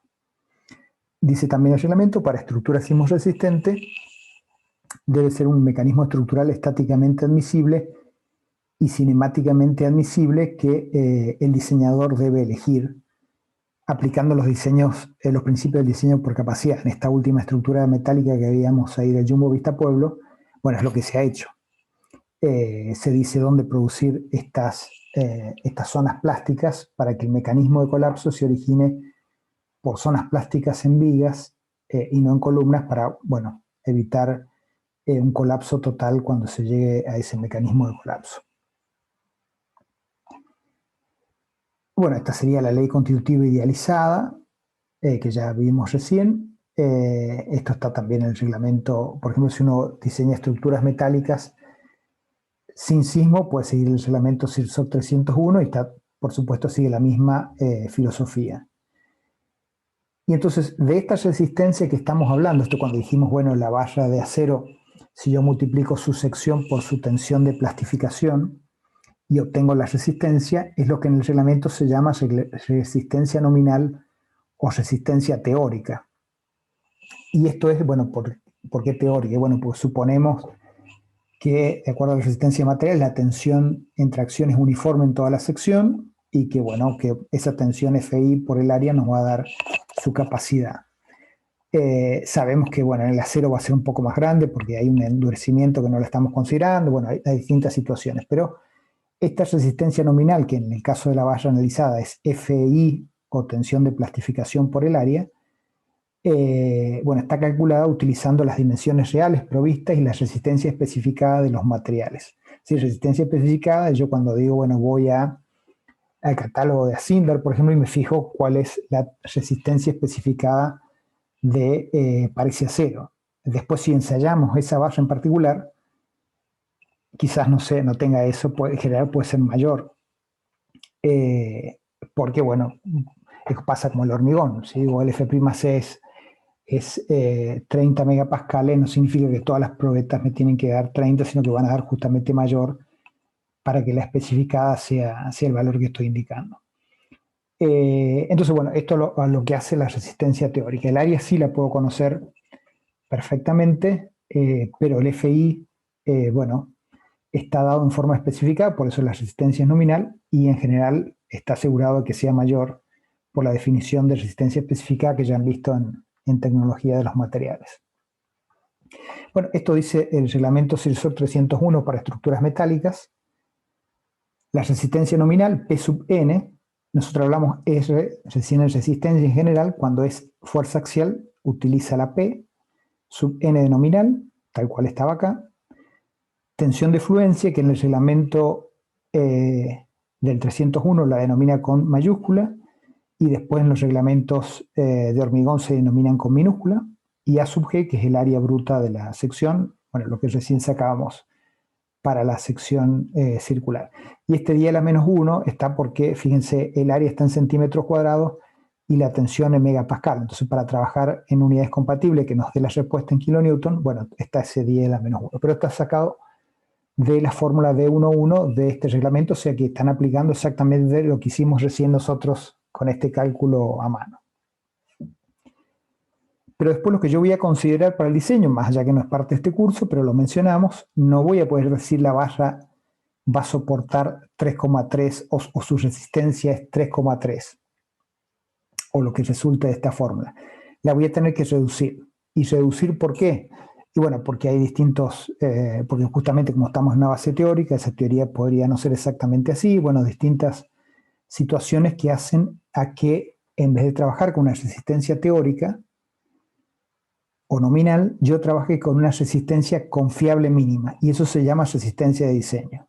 Dice también el reglamento: para estructuras sismorresistentes debe ser un mecanismo estructural estáticamente admisible y cinemáticamente admisible que el diseñador debe elegir, aplicando los principios del diseño por capacidad. En esta última estructura metálica que veíamos ahí del Jumbo Vista Pueblo, bueno, es lo que se ha hecho. Se dice dónde producir estas zonas plásticas para que el mecanismo de colapso se origine por zonas plásticas en vigas y no en columnas, para, bueno, evitar un colapso total cuando se llegue a ese mecanismo de colapso. Bueno, esta sería la ley constitutiva idealizada, que ya vimos recién. Esto está también en el reglamento. Por ejemplo, si uno diseña estructuras metálicas sin sismo, puede seguir el reglamento CIRSOC 301 y está, por supuesto, sigue la misma filosofía. Y entonces, de esta resistencia que estamos hablando, esto cuando dijimos, bueno, la barra de acero, si yo multiplico su sección por su tensión de plastificación y obtengo la resistencia, es lo que en el reglamento se llama resistencia nominal o resistencia teórica. Y esto es, bueno, ¿por qué teórica? Bueno, pues suponemos que, de acuerdo a la resistencia material, la tensión entre acciones es uniforme en toda la sección y que, bueno, que esa tensión FI por el área nos va a dar su capacidad. Sabemos que, bueno, en el acero va a ser un poco más grande porque hay un endurecimiento que no lo estamos considerando. Bueno, hay distintas situaciones, pero esta resistencia nominal, que en el caso de la barra analizada es FI o tensión de plastificación por el área, bueno, está calculada utilizando las dimensiones reales provistas y la resistencia especificada de los materiales. Sí, resistencia especificada, yo cuando digo, bueno, voy al catálogo de Asindar, por ejemplo, y me fijo cuál es la resistencia especificada de Parexia Acero. Después, si ensayamos esa barra en particular, quizás no tenga eso, en general puede ser mayor. Porque, bueno, pasa como el hormigón. Si digo el F' es 30 megapascales, no significa que todas las probetas me tienen que dar 30, sino que van a dar justamente mayor para que la especificada sea el valor que estoy indicando. Entonces, bueno, esto es lo que hace la resistencia teórica. El área sí la puedo conocer perfectamente, pero el FI, bueno, está dado en forma específica, por eso la resistencia es nominal y en general está asegurado de que sea mayor por la definición de resistencia específica que ya han visto en tecnología de los materiales. Bueno, esto dice el reglamento CIRSOC 301 para estructuras metálicas. La resistencia nominal, P sub n, nosotros hablamos R, recién en resistencia en general, cuando es fuerza axial, utiliza la P sub n de nominal, tal cual estaba acá. Tensión de fluencia, que en el reglamento del 301 la denomina con mayúscula, y después en los reglamentos de hormigón se denominan con minúscula, y A sub G, que es el área bruta de la sección, bueno, lo que recién sacábamos para la sección circular. Y este día la menos 1 está porque, fíjense, el área está en centímetros cuadrados y la tensión en megapascal. Entonces, para trabajar en unidades compatibles que nos dé la respuesta en kilonewton, bueno, está ese día la menos 1. Pero está sacado de la fórmula D11 de este reglamento, o sea que están aplicando exactamente lo que hicimos recién nosotros con este cálculo a mano. Pero después lo que yo voy a considerar para el diseño, más allá que no es parte de este curso, pero lo mencionamos, no voy a poder decir la barra va a soportar 3,3 o su resistencia es 3,3 o lo que resulte de esta fórmula. La voy a tener que reducir. ¿Y reducir por qué? Y bueno, porque hay distintos, porque justamente como estamos en una base teórica, esa teoría podría no ser exactamente así, bueno, distintas situaciones que hacen a que en vez de trabajar con una resistencia teórica o nominal, yo trabajé con una resistencia confiable mínima, y eso se llama resistencia de diseño.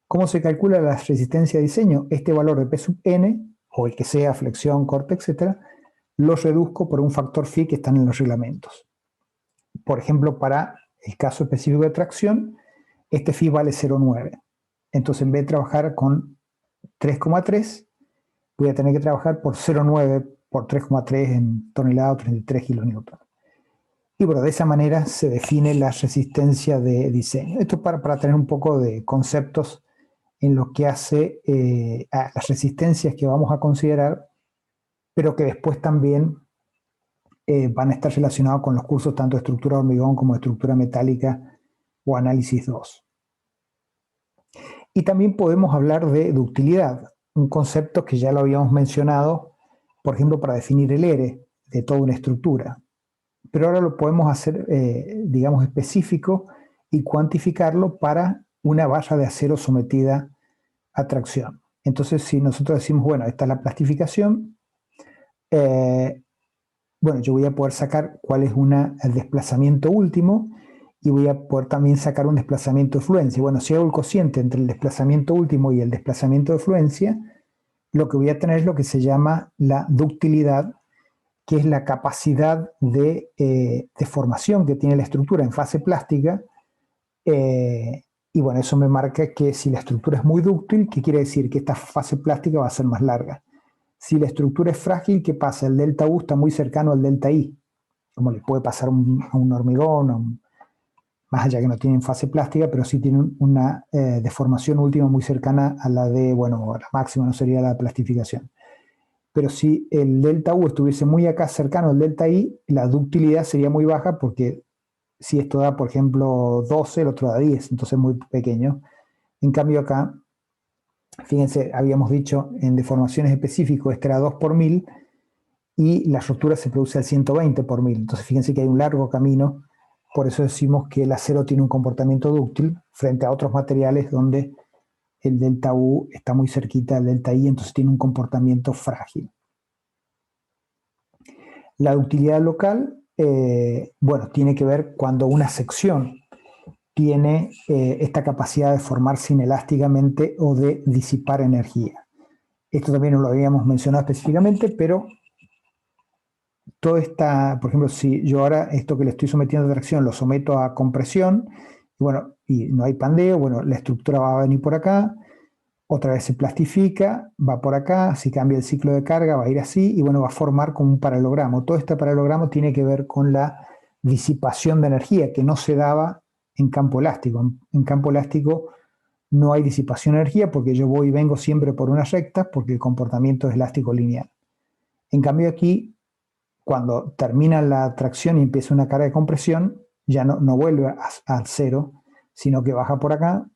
¿Cómo se calcula la resistencia de diseño? Este valor de P sub n, o el que sea, flexión, corte, etc., lo reduzco por un factor phi que están en los reglamentos. Por ejemplo, para el caso específico de tracción, este phi vale 0,9. Entonces, en vez de trabajar con 3,3, voy a tener que trabajar por 0,9 por 3,3 en tonelada o 33 kilonewton. Y bueno, de esa manera se define la resistencia de diseño. Esto para tener un poco de conceptos en lo que hace a las resistencias que vamos a considerar, pero que después también van a estar relacionados con los cursos tanto de estructura de hormigón como de estructura metálica o análisis 2. Y también podemos hablar de ductilidad, un concepto que ya lo habíamos mencionado, por ejemplo, para definir el R de toda una estructura. Pero ahora lo podemos hacer, digamos, específico y cuantificarlo para una barra de acero sometida a tracción. Entonces, si nosotros decimos, bueno, esta es la plastificación, bueno, yo voy a poder sacar cuál es el desplazamiento último y voy a poder también sacar un desplazamiento de fluencia. Bueno, si hago el cociente entre el desplazamiento último y el desplazamiento de fluencia, lo que voy a tener es lo que se llama la ductilidad, que es la capacidad de deformación que tiene la estructura en fase plástica. Y bueno, eso me marca que si la estructura es muy dúctil, ¿qué quiere decir? Que esta fase plástica va a ser más larga. Si la estructura es frágil, ¿qué pasa? El delta U está muy cercano al delta I, como le puede pasar a un hormigón, más allá que no tienen fase plástica, pero sí tienen una deformación última muy cercana a la de, bueno, la máxima no sería la plastificación. Pero si el delta U estuviese muy acá cercano al delta I, la ductilidad sería muy baja porque si esto da, por ejemplo, 12, el otro da 10, entonces es muy pequeño. En cambio acá, fíjense, habíamos dicho en deformaciones específicas, este era 2 por 1000 y la ruptura se produce al 120 por 1000. Entonces fíjense que hay un largo camino, por eso decimos que el acero tiene un comportamiento dúctil frente a otros materiales donde el delta U está muy cerquita del delta I, entonces tiene un comportamiento frágil. La ductilidad local, bueno, tiene que ver cuando una sección tiene esta capacidad de formarse inelásticamente o de disipar energía. Esto también no lo habíamos mencionado específicamente, pero todo esta, por ejemplo, si yo ahora esto que le estoy sometiendo a tracción lo someto a compresión, y bueno, y no hay pandeo, bueno, la estructura va a venir por acá, otra vez se plastifica, va por acá, si cambia el ciclo de carga va a ir así, y bueno, va a formar como un paralelogramo. Todo este paralelogramo tiene que ver con la disipación de energía, que no se daba en campo elástico. En campo elástico no hay disipación de energía porque yo voy y vengo siempre por una recta, porque el comportamiento es elástico lineal. En cambio aquí, cuando termina la tracción y empieza una carga de compresión, ya no vuelve al cero, sino que baja por acá,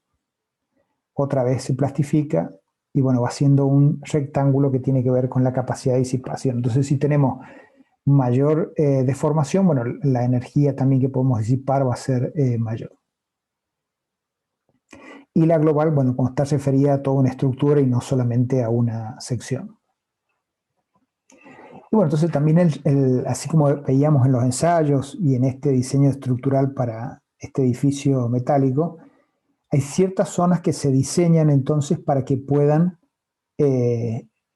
otra vez se plastifica y bueno, va siendo un rectángulo que tiene que ver con la capacidad de disipación. Entonces, si tenemos mayor deformación, bueno, la energía también que podemos disipar va a ser mayor. y la global, bueno, cuando está referida a toda una estructura y no solamente a una sección. Y bueno, entonces también, así como veíamos en los ensayos y en este diseño estructural para este edificio metálico, hay ciertas zonas que se diseñan entonces para que puedan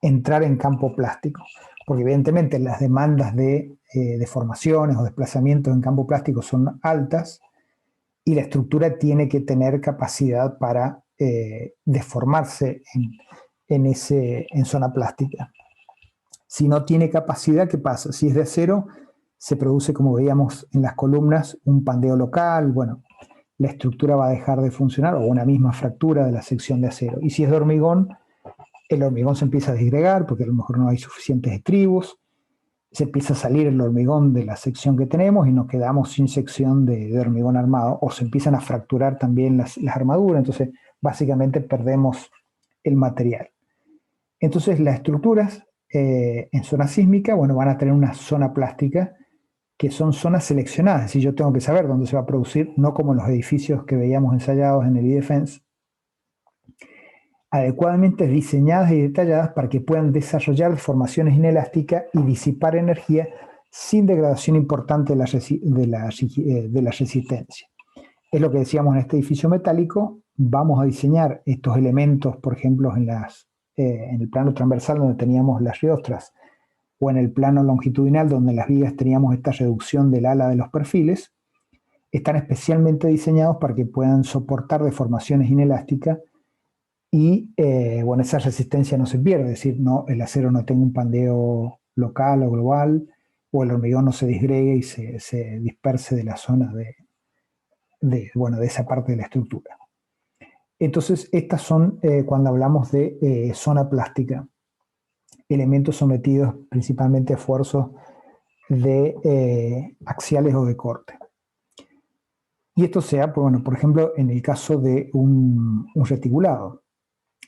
entrar en campo plástico, porque evidentemente las demandas de deformaciones o desplazamientos en campo plástico son altas y la estructura tiene que tener capacidad para deformarse en zona plástica. Si no tiene capacidad, ¿qué pasa? Si es de acero, se produce, como veíamos en las columnas, un pandeo local, bueno, la estructura va a dejar de funcionar, o una misma fractura de la sección de acero. Y si es de hormigón, el hormigón se empieza a disgregar, porque a lo mejor no hay suficientes estribos, se empieza a salir el hormigón de la sección que tenemos y nos quedamos sin sección de hormigón armado, o se empiezan a fracturar también las armaduras, entonces básicamente perdemos el material. Entonces las estructuras en zona sísmica, bueno, van a tener una zona plástica que son zonas seleccionadas, es decir, yo tengo que saber dónde se va a producir, no como en los edificios que veíamos ensayados en el iDefense, adecuadamente diseñadas y detalladas para que puedan desarrollar formaciones inelásticas y disipar energía sin degradación importante de la resistencia. Es lo que decíamos en este edificio metálico, vamos a diseñar estos elementos, por ejemplo, en el plano transversal donde teníamos las riostras, o en el plano longitudinal donde las vigas teníamos esta reducción del ala de los perfiles, están especialmente diseñados para que puedan soportar deformaciones inelásticas y bueno, esa resistencia no se pierde, es decir, no, el acero no tenga un pandeo local o global, o el hormigón no se disgregue y se disperse de la zona bueno, de esa parte de la estructura. Entonces, estas son, cuando hablamos de zona plástica, elementos sometidos principalmente a esfuerzos axiales o de corte. Y esto sea, pues, bueno, por ejemplo, en el caso de un reticulado.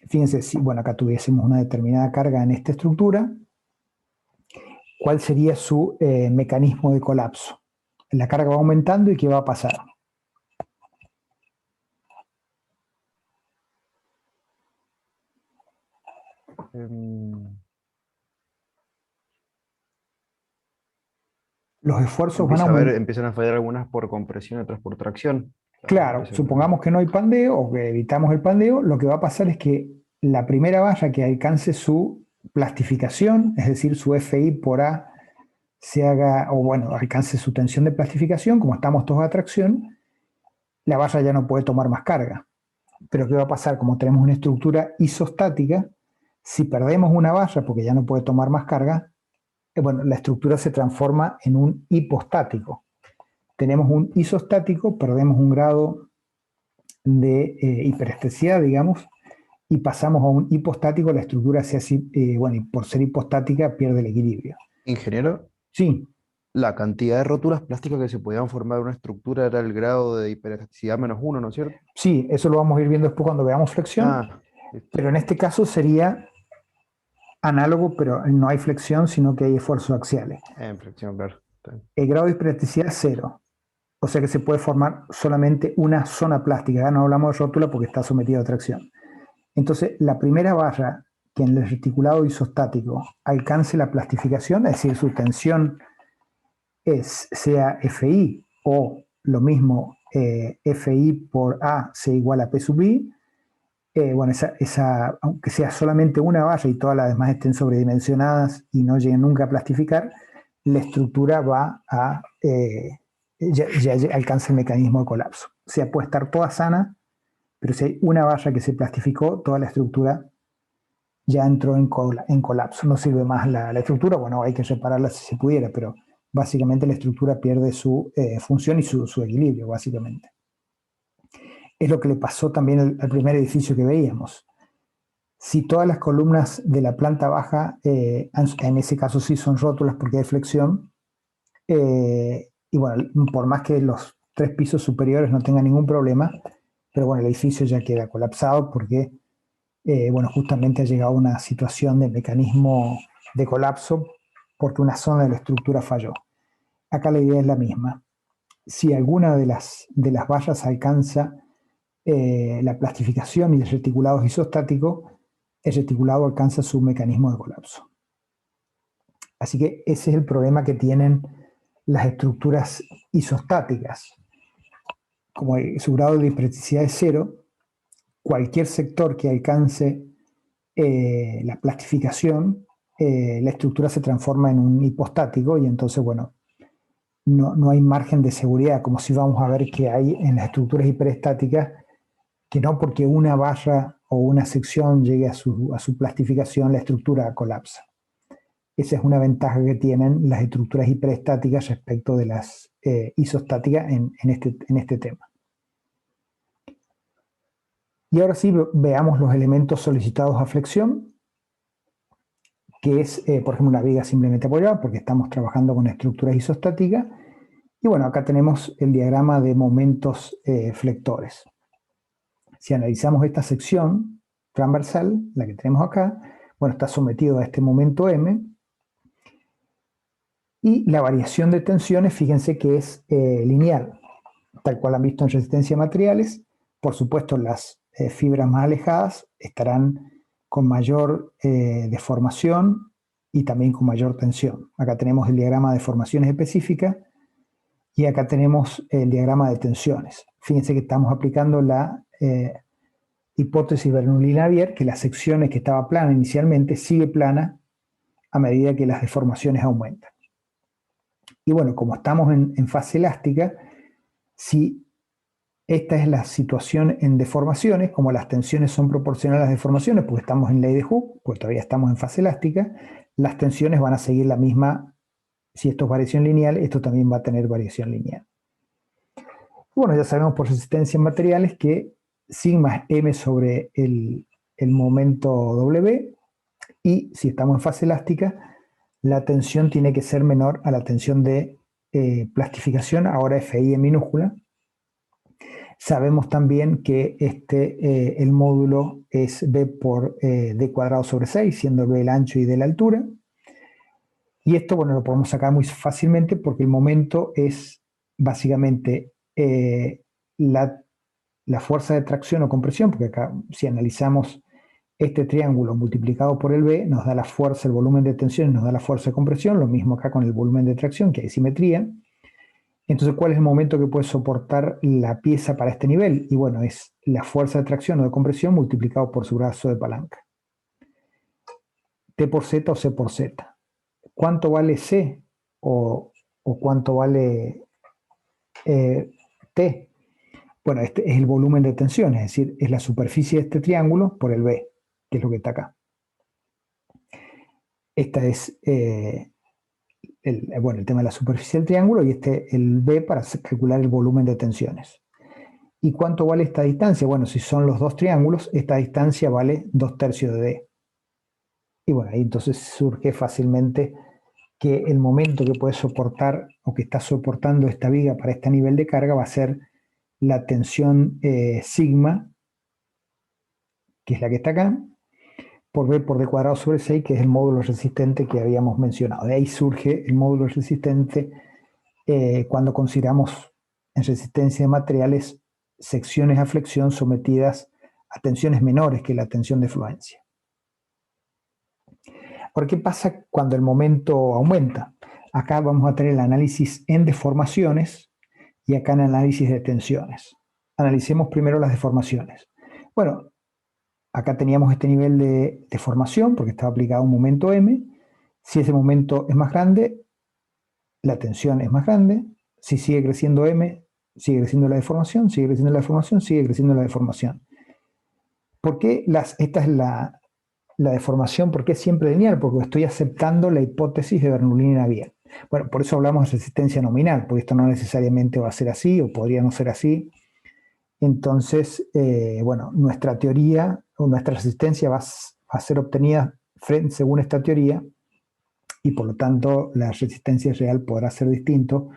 Fíjense, si bueno, acá tuviésemos una determinada carga en esta estructura, ¿cuál sería su mecanismo de colapso? La carga va aumentando y ¿qué va a pasar? Los esfuerzos van a aumentar. Empiezan a fallar algunas por compresión, otras por tracción. Claro, supongamos que no hay pandeo o que evitamos el pandeo, lo que va a pasar es que la primera valla que alcance su plastificación, es decir, su FI por A, se haga, o bueno, alcance su tensión de plastificación, como estamos todos a tracción, la valla ya no puede tomar más carga. Pero ¿qué va a pasar? Como tenemos una estructura isostática, si perdemos una valla porque ya no puede tomar más carga, bueno, la estructura se transforma en un hipostático. Tenemos un isostático, perdemos un grado de hiperestesia, digamos, y pasamos a un hipostático, la estructura se hace, bueno, y por ser hipostática pierde el equilibrio. Ingeniero, Sí. la cantidad de rótulas plásticas que se podían formar en una estructura era el grado de hiperelasticidad -1, ¿no es cierto? Sí, eso lo vamos a ir viendo después cuando veamos flexión, pero en este caso sería análogo, pero no hay flexión, sino que hay esfuerzos axiales. En flexión, claro. El grado de hiperelasticidad es 0. O sea que se puede formar solamente una zona plástica. Ya no hablamos de rótula porque está sometida a tracción. Entonces, la primera barra que en el reticulado isostático alcance la plastificación, es decir, su tensión sea FI o lo mismo FI por A sea igual a P sub I, bueno, aunque sea solamente una valla y todas las demás estén sobredimensionadas y no lleguen nunca a plastificar, la estructura va a ya alcanza el mecanismo de colapso. O sea, puede estar toda sana, pero si hay una valla que se plastificó, toda la estructura ya entró en colapso. No sirve más la estructura, bueno, hay que repararla si se pudiera, pero básicamente la estructura pierde su función y su equilibrio, básicamente. Es lo que le pasó también al primer edificio que veíamos. Si todas las columnas de la planta baja, en ese caso sí son rótulas porque hay flexión, y bueno, por más que los 3 pisos superiores no tengan ningún problema, pero bueno, el edificio ya queda colapsado porque, bueno, justamente ha llegado a una situación de mecanismo de colapso porque una zona de la estructura falló. Acá la idea es la misma. Si alguna de las vallas alcanza la plastificación y el reticulado es isostático, el reticulado alcanza su mecanismo de colapso. Así que ese es el problema que tienen las estructuras isostáticas. Como su grado de dispreciacidad es cero, cualquier sector que alcance la plastificación, la estructura se transforma en un hipostático y entonces, bueno, no hay margen de seguridad, como si vamos a ver que hay en las estructuras hiperestáticas, que no porque una barra o una sección llegue a su plastificación, la estructura colapsa. Esa es una ventaja que tienen las estructuras hiperestáticas respecto de las isostáticas en este tema. Y ahora sí veamos los elementos solicitados a flexión, que es, por ejemplo, una viga simplemente apoyada, porque estamos trabajando con estructuras isostáticas. Y bueno, acá tenemos el diagrama de momentos flectores. Si analizamos esta sección transversal, la que tenemos acá, bueno, está sometido a este momento M. Y la variación de tensiones, fíjense que es lineal, tal cual han visto en resistencia a materiales. Por supuesto, las fibras más alejadas estarán con mayor deformación y también con mayor tensión. Acá tenemos el diagrama de deformaciones específicas y acá tenemos el diagrama de tensiones. Fíjense que estamos aplicando la hipótesis Bernoulli-Navier, que las secciones que estaba plana inicialmente sigue plana a medida que las deformaciones aumentan. Y bueno, como estamos en fase elástica, si esta es la situación en deformaciones, como las tensiones son proporcionales a las deformaciones, porque estamos en ley de Hooke, pues todavía estamos en fase elástica, las tensiones van a seguir la misma. Si esto es variación lineal, esto también va a tener variación lineal. Bueno, ya sabemos por resistencia en materiales que sigma es m sobre el momento W, y si estamos en fase elástica, la tensión tiene que ser menor a la tensión de plastificación, ahora FI en minúscula. Sabemos también que el módulo es B por D cuadrado sobre 6, siendo B el ancho y D la altura. Y esto, bueno, lo podemos sacar muy fácilmente porque el momento es básicamente la fuerza de tracción o compresión, porque acá si analizamos este triángulo multiplicado por el B nos da la fuerza, el volumen de tensión nos da la fuerza de compresión, lo mismo acá con el volumen de tracción, que hay simetría. Entonces, ¿cuál es el momento que puede soportar la pieza para este nivel? Y bueno, es la fuerza de tracción o de compresión multiplicado por su brazo de palanca. T por Z o C por Z. ¿Cuánto vale C o cuánto vale T? Bueno, este es el volumen de tensión, es decir, es la superficie de este triángulo por el B, que es lo que está acá. Esta es el tema de la superficie del triángulo y el B para calcular el volumen de tensiones. ¿Y cuánto vale esta distancia? Bueno, si son los dos triángulos, esta distancia vale 2/3 de D. Y bueno, ahí entonces surge fácilmente que el momento que puede soportar o que está soportando esta viga para este nivel de carga va a ser la tensión sigma, que es la que está acá, por B por D cuadrado sobre 6, que es el módulo resistente que habíamos mencionado. De ahí surge el módulo resistente cuando consideramos en resistencia de materiales secciones a flexión sometidas a tensiones menores que la tensión de fluencia. Ahora, ¿qué pasa cuando el momento aumenta? Acá vamos a tener el análisis en deformaciones y acá en análisis de tensiones. Analicemos primero las deformaciones. Bueno, acá teníamos este nivel de deformación porque estaba aplicado un momento M. Si ese momento es más grande, la tensión es más grande. Si sigue creciendo M, sigue creciendo la deformación, sigue creciendo la deformación, sigue creciendo la deformación. ¿Por qué esta es la deformación? ¿Por qué es siempre lineal? Porque estoy aceptando la hipótesis de Bernoulli-Navier. Bueno, por eso hablamos de resistencia nominal, porque esto no necesariamente va a ser así o podría no ser así. Entonces, bueno, nuestra teoría o nuestra resistencia va a ser obtenida según esta teoría y por lo tanto la resistencia real podrá ser distinto.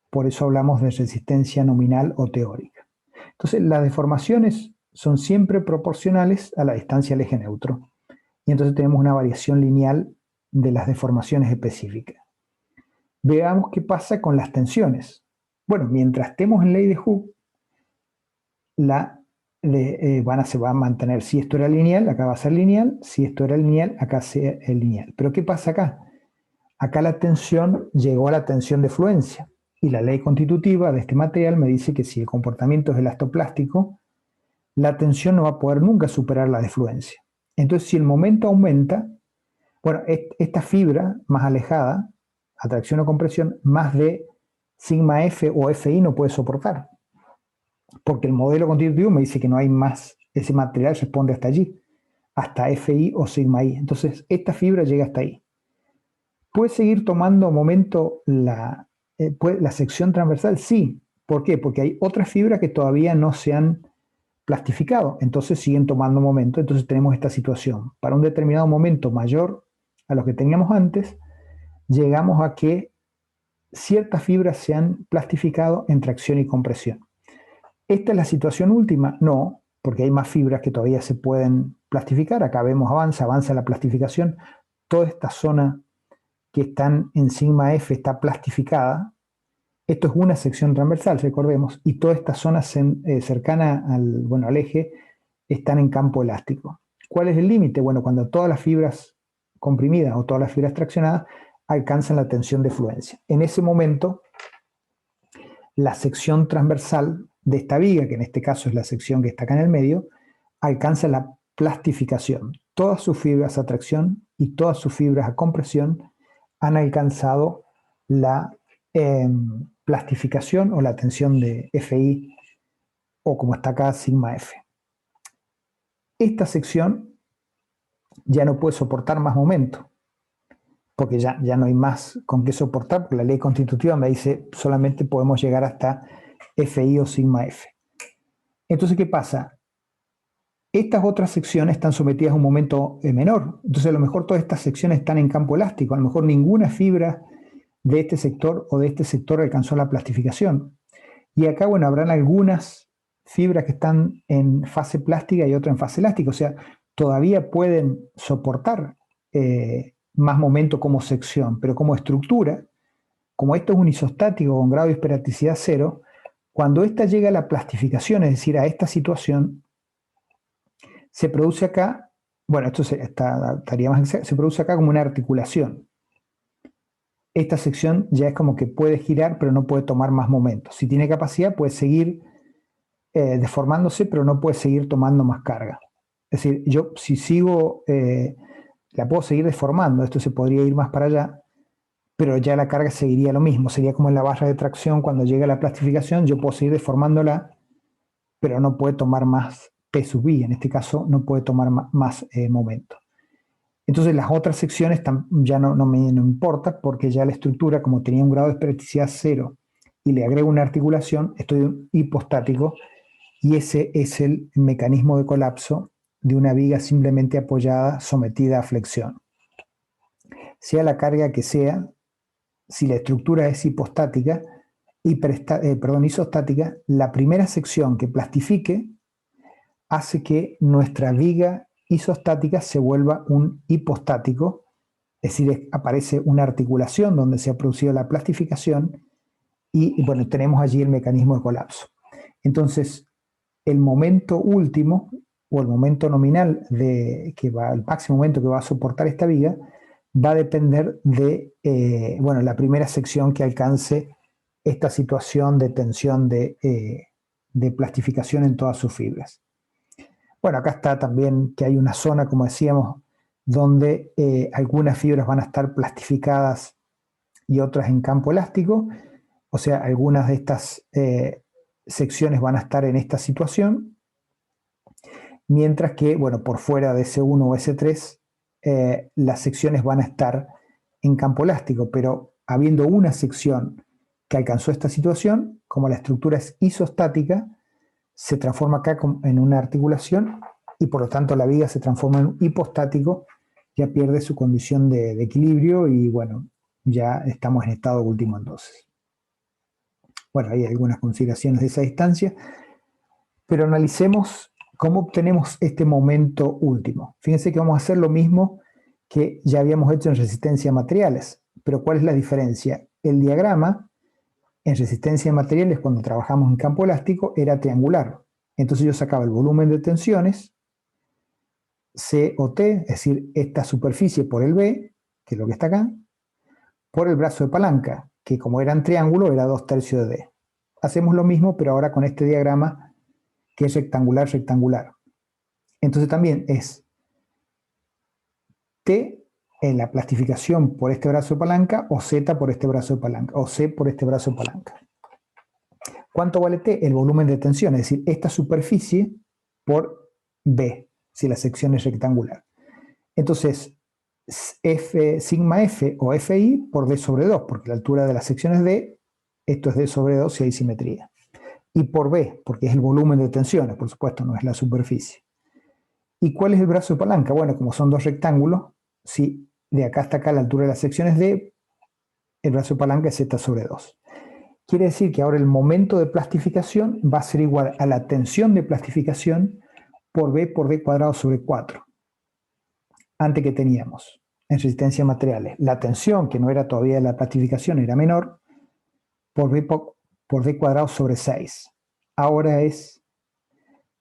Por eso hablamos de resistencia nominal o teórica. Entonces, las deformaciones son siempre proporcionales a la distancia al eje neutro. Y entonces tenemos una variación lineal de las deformaciones específicas. Veamos qué pasa con las tensiones. Bueno, mientras estemos en ley de Hooke, la se va a mantener. Si esto era lineal, acá va a ser lineal. Si esto era lineal, acá sea lineal. Pero ¿qué pasa acá? Acá la tensión llegó a la tensión de fluencia. Y la ley constitutiva de este material me dice que si el comportamiento es elastoplástico, la tensión no va a poder nunca superar la de fluencia. Entonces, si el momento aumenta, bueno, esta fibra más alejada, atracción o compresión, más de sigma F o FI no puede soportar. Porque el modelo constitutivo me dice que no hay más, ese material responde hasta allí, hasta FI o sigma I. Entonces, esta fibra llega hasta ahí. ¿Puede seguir tomando momento la sección transversal? Sí. ¿Por qué? Porque hay otras fibras que todavía no se han plastificado, entonces siguen tomando momento. Entonces tenemos esta situación. Para un determinado momento mayor a lo que teníamos antes, llegamos a que ciertas fibras se han plastificado en tracción y compresión. ¿Esta es la situación última? No, porque hay más fibras que todavía se pueden plastificar. Acá vemos avanza la plastificación. Toda esta zona que están en sigma F está plastificada. Esto es una sección transversal, recordemos, y toda esta zona cercana al eje están en campo elástico. ¿Cuál es el límite? Bueno, cuando todas las fibras comprimidas o todas las fibras traccionadas alcanzan la tensión de fluencia. En ese momento, la sección transversal de esta viga, que en este caso es la sección que está acá en el medio, alcanza la plastificación. Todas sus fibras a tracción y todas sus fibras a compresión han alcanzado la plastificación o la tensión de FI, o como está acá, sigma F. Esta sección ya no puede soportar más momento, porque ya no hay más con qué soportar, porque la ley constitutiva me dice solamente podemos llegar hasta FI o sigma F. Entonces, ¿qué pasa? Estas otras secciones están sometidas a un momento menor. Entonces, a lo mejor todas estas secciones están en campo elástico. A lo mejor ninguna fibra de este sector o de este sector alcanzó la plastificación. Y acá, bueno, habrán algunas fibras que están en fase plástica y otras en fase elástica. O sea, todavía pueden soportar más momento como sección, pero como estructura, como esto es un isostático con grado de hiperacticidad 0, cuando esta llega a la plastificación, es decir, a esta situación, se produce acá, bueno, esto estaría más exacto, se produce acá como una articulación. Esta sección ya es como que puede girar, pero no puede tomar más momento. Si tiene capacidad, puede seguir deformándose, pero no puede seguir tomando más carga. Es decir, yo si sigo, la puedo seguir deformando, esto se podría ir más para allá, pero ya la carga seguiría lo mismo. Sería como en la barra de tracción, cuando llega la plastificación, yo puedo seguir deformándola, pero no puede tomar más P sub I, en este caso no puede tomar más momento. Entonces las otras secciones ya no me importa, porque ya la estructura, como tenía un grado de hiperactividad 0 y le agrego una articulación, estoy hipostático, y ese es el mecanismo de colapso de una viga simplemente apoyada, sometida a flexión. Sea la carga que sea, si la estructura es hipostática, isostática, la primera sección que plastifique hace que nuestra viga isostática se vuelva un hipostático, es decir, aparece una articulación donde se ha producido la plastificación y bueno, tenemos allí el mecanismo de colapso. Entonces, el momento último o el momento nominal el máximo momento que va a soportar esta viga va a depender de la primera sección que alcance esta situación de tensión de plastificación en todas sus fibras. Bueno, acá está también que hay una zona, como decíamos, donde algunas fibras van a estar plastificadas y otras en campo elástico. O sea, algunas de estas secciones van a estar en esta situación, mientras que, bueno, por fuera de S1 o S3, las secciones van a estar en campo elástico, pero habiendo una sección que alcanzó esta situación, como la estructura es isostática, se transforma acá en una articulación y por lo tanto la viga se transforma en un hipostático, ya pierde su condición de equilibrio y bueno, ya estamos en estado último entonces. Bueno, hay algunas consideraciones de esa distancia, pero analicemos cómo obtenemos este momento último. Fíjense que vamos a hacer lo mismo que ya habíamos hecho en resistencia a materiales, pero ¿cuál es la diferencia? El diagrama en resistencia a materiales, cuando trabajamos en campo elástico, era triangular. Entonces yo sacaba el volumen de tensiones, C o T, es decir, esta superficie por el B, que es lo que está acá, por el brazo de palanca, que como era en triángulo, era 2/3 de D. Hacemos lo mismo, pero ahora con este diagrama que es rectangular, rectangular. Entonces también es T en la plastificación por este brazo de palanca, o Z por este brazo de palanca, o C por este brazo de palanca. ¿Cuánto vale T? El volumen de tensión, es decir, esta superficie por B, si la sección es rectangular. Entonces, sigma F o FI por D sobre 2, porque la altura de la sección es D, esto es D sobre 2 si hay simetría. Y por B, porque es el volumen de tensiones, por supuesto, no es la superficie. ¿Y cuál es el brazo de palanca? Bueno, como son dos rectángulos, si de acá hasta acá la altura de la sección es D, el brazo de palanca es Z sobre 2. Quiere decir que ahora el momento de plastificación va a ser igual a la tensión de plastificación por B por D cuadrado sobre 4. Antes que teníamos en resistencia a materiales, la tensión, que no era todavía la plastificación, era menor, por B por D cuadrado sobre 6. Ahora es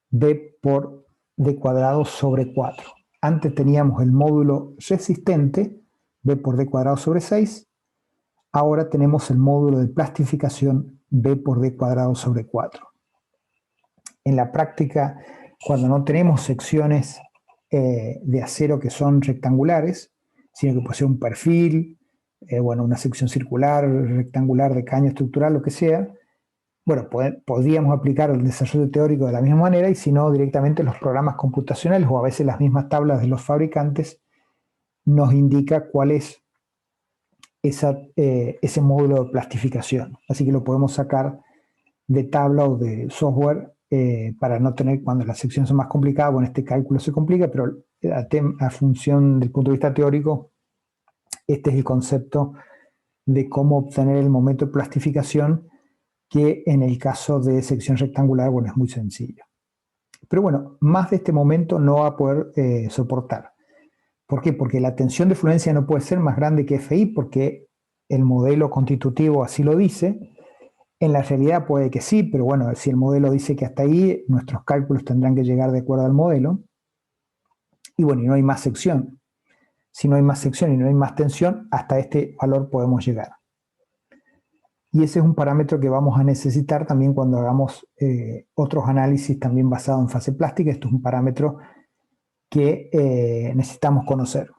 B por D cuadrado sobre 4. Antes teníamos el módulo resistente, B por D cuadrado sobre 6. Ahora tenemos el módulo de plastificación, B por D cuadrado sobre 4. En la práctica, cuando no tenemos secciones de acero que son rectangulares, sino que puede ser un perfil, bueno, una sección circular, rectangular de caño estructural, lo que sea, bueno, podríamos aplicar el desarrollo teórico de la misma manera, y si no, directamente los programas computacionales o a veces las mismas tablas de los fabricantes nos indica cuál es ese módulo de plastificación. Así que lo podemos sacar de tabla o de software para no tener, cuando las secciones son más complicadas, bueno, este cálculo se complica, pero a función del punto de vista teórico, este es el concepto de cómo obtener el momento de plastificación, que en el caso de sección rectangular, bueno, es muy sencillo. Pero bueno, más de este momento no va a poder soportar. ¿Por qué? Porque la tensión de fluencia no puede ser más grande que FI, porque el modelo constitutivo así lo dice. En la realidad puede que sí, pero bueno, si el modelo dice que hasta ahí, nuestros cálculos tendrán que llegar de acuerdo al modelo. Y bueno, y no hay más sección. Si no hay más sección y no hay más tensión, hasta este valor podemos llegar. Y ese es un parámetro que vamos a necesitar también cuando hagamos otros análisis también basados en fase plástica. Esto es un parámetro que necesitamos conocer.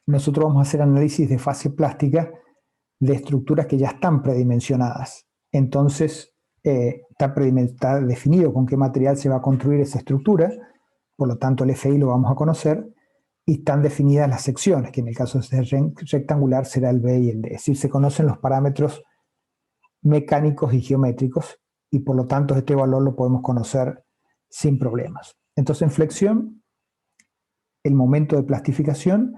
Nosotros vamos a hacer análisis de fase plástica de estructuras que ya están predimensionadas. Entonces, está definido con qué material se va a construir esa estructura, por lo tanto el FI lo vamos a conocer, y están definidas las secciones, que en el caso de ser rectangular será el B y el D. Es decir, se conocen los parámetros mecánicos y geométricos, y por lo tanto este valor lo podemos conocer sin problemas. Entonces, en flexión, el momento de plastificación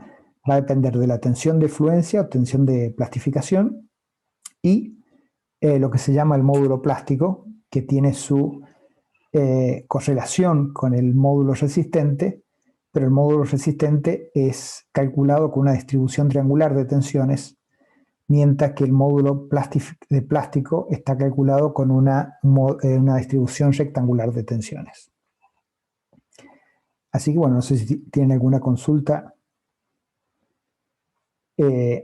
va a depender de la tensión de fluencia o tensión de plastificación y lo que se llama el módulo plástico, que tiene su correlación con el módulo resistente, pero el módulo resistente es calculado con una distribución triangular de tensiones, mientras que el módulo de plástico está calculado con una distribución rectangular de tensiones. Así que bueno, no sé si tienen alguna consulta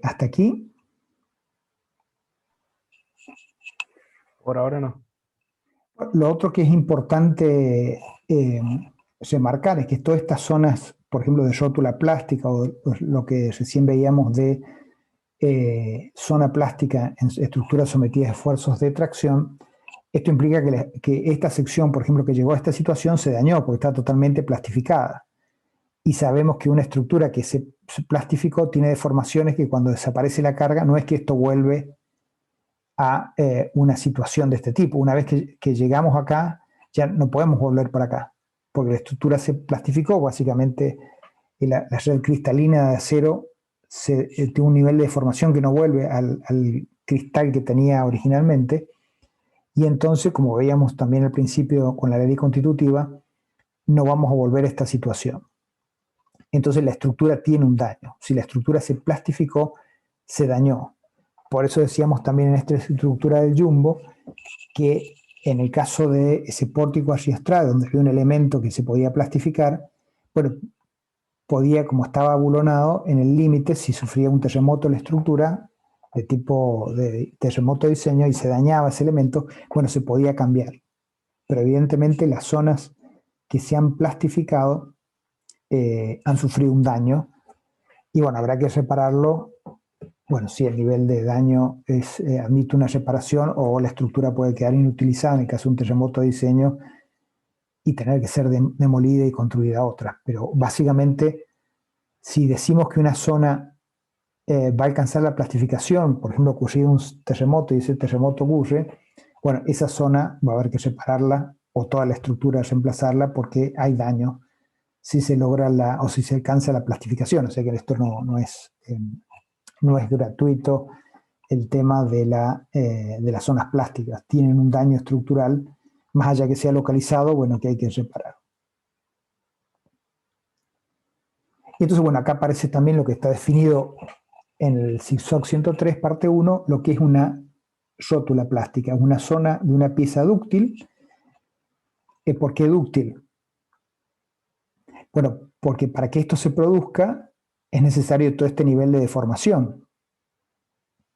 hasta aquí. Por ahora no. Lo otro que es importante remarcar es que todas estas zonas, por ejemplo, de rótula plástica o lo que recién veíamos de zona plástica en estructuras sometidas a esfuerzos de tracción, esto implica que esta sección, por ejemplo, que llegó a esta situación se dañó porque está totalmente plastificada. Y sabemos que una estructura que se plastificó tiene deformaciones que cuando desaparece la carga no es que esto vuelve a una situación de este tipo. Una vez que llegamos acá, ya no podemos volver para acá, porque la estructura se plastificó, básicamente la red cristalina de acero tiene un nivel de deformación que no vuelve al cristal que tenía originalmente, y entonces, como veíamos también al principio con la ley constitutiva, no vamos a volver a esta situación. Entonces la estructura tiene un daño. Si la estructura se plastificó, se dañó. Por eso decíamos también en esta estructura del jumbo que en el caso de ese pórtico archiastral, donde había un elemento que se podía plastificar, bueno, podía, como estaba abulonado, en el límite, si sufría un terremoto la estructura, de tipo de terremoto de diseño, y se dañaba ese elemento, bueno, se podía cambiar. Pero evidentemente las zonas que se han plastificado han sufrido un daño, y bueno, habrá que repararlo. Bueno, si el nivel de daño admite una reparación, o la estructura puede quedar inutilizada en el caso de un terremoto de diseño y tener que ser demolida y construida otra. Pero básicamente, si decimos que una zona va a alcanzar la plastificación, por ejemplo, ocurrido un terremoto y ese terremoto ocurre, bueno, esa zona va a haber que separarla o toda la estructura reemplazarla porque hay daño si se logra o si se alcanza la plastificación. O sea que esto no es gratuito el tema de las zonas plásticas. Tienen un daño estructural, más allá que sea localizado, bueno, que hay que reparar. Y entonces, bueno, acá aparece también lo que está definido en el SIGSOC 103, parte 1, lo que es una rótula plástica, una zona de una pieza dúctil. ¿Por qué dúctil? Bueno, porque para que esto se produzca es necesario todo este nivel de deformación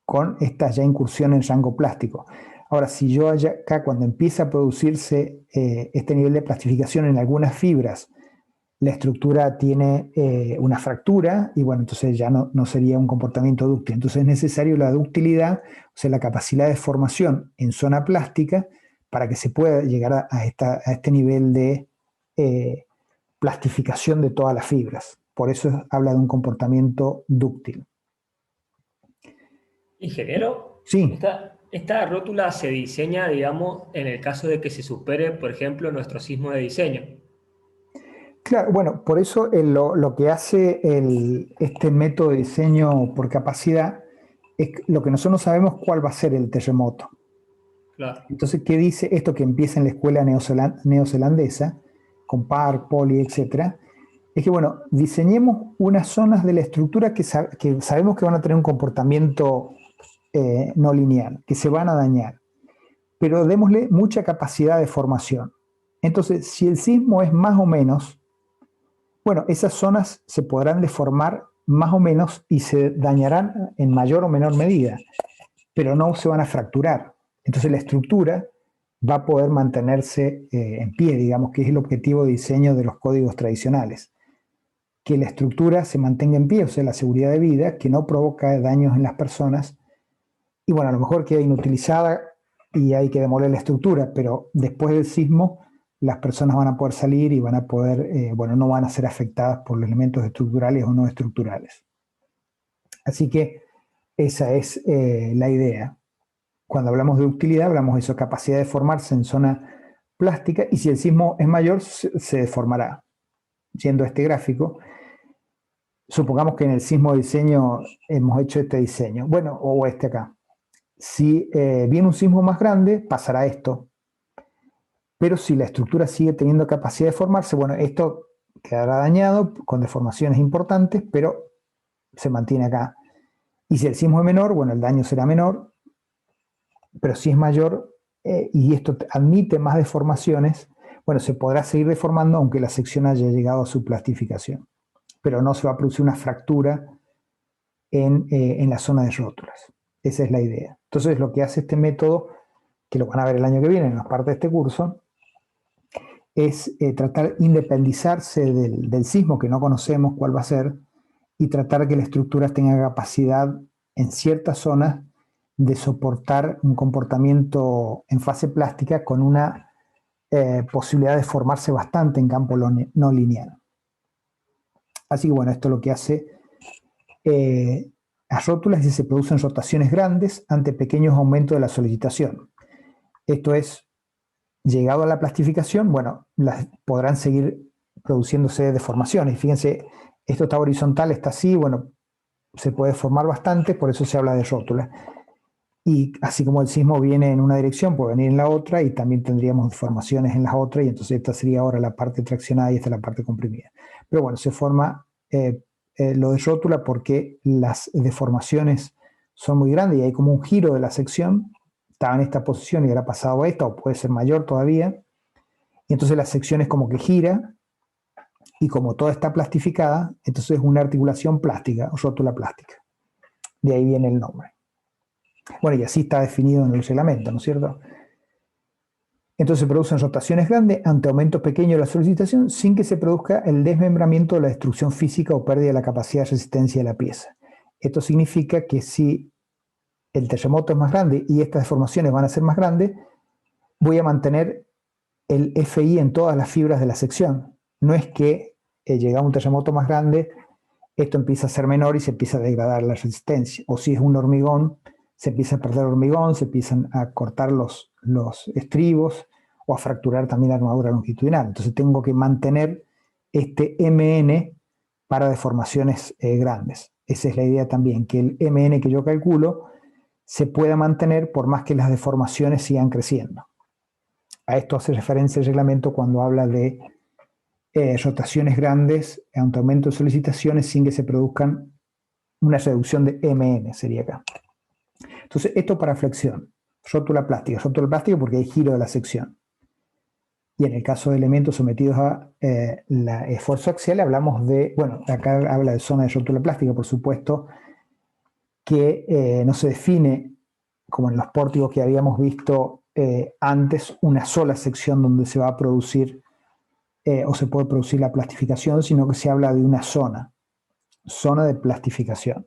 con esta ya incursión en rango plástico. Ahora, si yo acá, cuando empieza a producirse este nivel de plastificación en algunas fibras, la estructura tiene una fractura, y bueno, entonces ya no sería un comportamiento dúctil. Entonces es necesario la ductilidad, o sea, la capacidad de formación en zona plástica, para que se pueda llegar a este nivel de plastificación de todas las fibras. Por eso habla de un comportamiento dúctil. Ingeniero, Sí. esta rótula se diseña, digamos, en el caso de que se supere, por ejemplo, nuestro sismo de diseño. Claro, bueno, por eso lo que hace este método de diseño por capacidad es lo que nosotros no sabemos cuál va a ser el terremoto. Claro. Entonces, ¿qué dice esto que empieza en la escuela neozelandesa, con Park, Poli, etcétera? Es que, bueno, diseñemos unas zonas de la estructura que sabemos que van a tener un comportamiento no lineal, que se van a dañar, pero démosle mucha capacidad de formación. Entonces, si el sismo es más o menos, bueno, esas zonas se podrán deformar más o menos y se dañarán en mayor o menor medida, pero no se van a fracturar. Entonces la estructura va a poder mantenerse en pie, digamos, que es el objetivo de diseño de los códigos tradicionales. Que la estructura se mantenga en pie, o sea, la seguridad de vida, que no provoca daños en las personas. Y bueno, a lo mejor queda inutilizada y hay que demoler la estructura, pero después del sismo las personas van a poder salir y van a poder, no van a ser afectadas por los elementos estructurales o no estructurales. Así que esa es la idea. Cuando hablamos de ductilidad, hablamos de eso, capacidad de formarse en zona plástica, y si el sismo es mayor, se deformará. Yendo a este gráfico, supongamos que en el sismo de diseño hemos hecho este diseño, bueno, o este acá. Si viene un sismo más grande, pasará esto. Pero si la estructura sigue teniendo capacidad de formarse, bueno, esto quedará dañado con deformaciones importantes, pero se mantiene acá. Y si el sismo es menor, bueno, el daño será menor, pero si es mayor y esto admite más deformaciones, bueno, se podrá seguir deformando aunque la sección haya llegado a su plastificación, pero no se va a producir una fractura en la zona de rótulas. Esa es la idea. Entonces, lo que hace este método, que lo van a ver el año que viene en las partes de este curso, es tratar de independizarse del sismo, que no conocemos cuál va a ser, y tratar que la estructura tenga capacidad en ciertas zonas de soportar un comportamiento en fase plástica con una posibilidad de formarse bastante en campo no lineal. Así que bueno, esto es lo que hace las rótulas, y se producen rotaciones grandes ante pequeños aumentos de la soliditación. Esto es, llegado a la plastificación, bueno, podrán seguir produciéndose deformaciones. Fíjense, esto está horizontal, está así, bueno, se puede formar bastante, por eso se habla de rótula. Y así como el sismo viene en una dirección, puede venir en la otra, y también tendríamos deformaciones en las otras, y entonces esta sería ahora la parte traccionada y esta la parte comprimida. Pero bueno, se forma lo de rótula porque las deformaciones son muy grandes y hay como un giro de la sección estaba en esta posición y ahora ha pasado a esta, o puede ser mayor todavía, y entonces la sección es como que gira, y como toda está plastificada, entonces es una articulación plástica, o rótula plástica. De ahí viene el nombre. Bueno, y así está definido en el reglamento, ¿no es cierto? Entonces se producen rotaciones grandes ante aumentos pequeños de la solicitación sin que se produzca el desmembramiento de la destrucción física o pérdida de la capacidad de resistencia de la pieza. Esto significa que si el terremoto es más grande y estas deformaciones van a ser más grandes, voy a mantener el FI en todas las fibras de la sección. No es que llega un terremoto más grande, esto empieza a ser menor y se empieza a degradar la resistencia. O si es un hormigón, se empieza a perder hormigón, se empiezan a cortar los estribos o a fracturar también la armadura longitudinal. Entonces tengo que mantener este MN para deformaciones grandes. Esa es la idea también, que el MN que yo calculo se pueda mantener por más que las deformaciones sigan creciendo. A esto hace referencia el reglamento cuando habla de rotaciones grandes ante aumento de solicitaciones sin que se produzcan una reducción de MN, sería acá. Entonces, esto para flexión, rótula plástica porque hay giro de la sección. Y en el caso de elementos sometidos a esfuerzo axial, hablamos de, bueno, acá habla de zona de rótula plástica, por supuesto, que no se define, como en los pórticos que habíamos visto antes, una sola sección donde se va a producir o se puede producir la plastificación, sino que se habla de una zona de plastificación.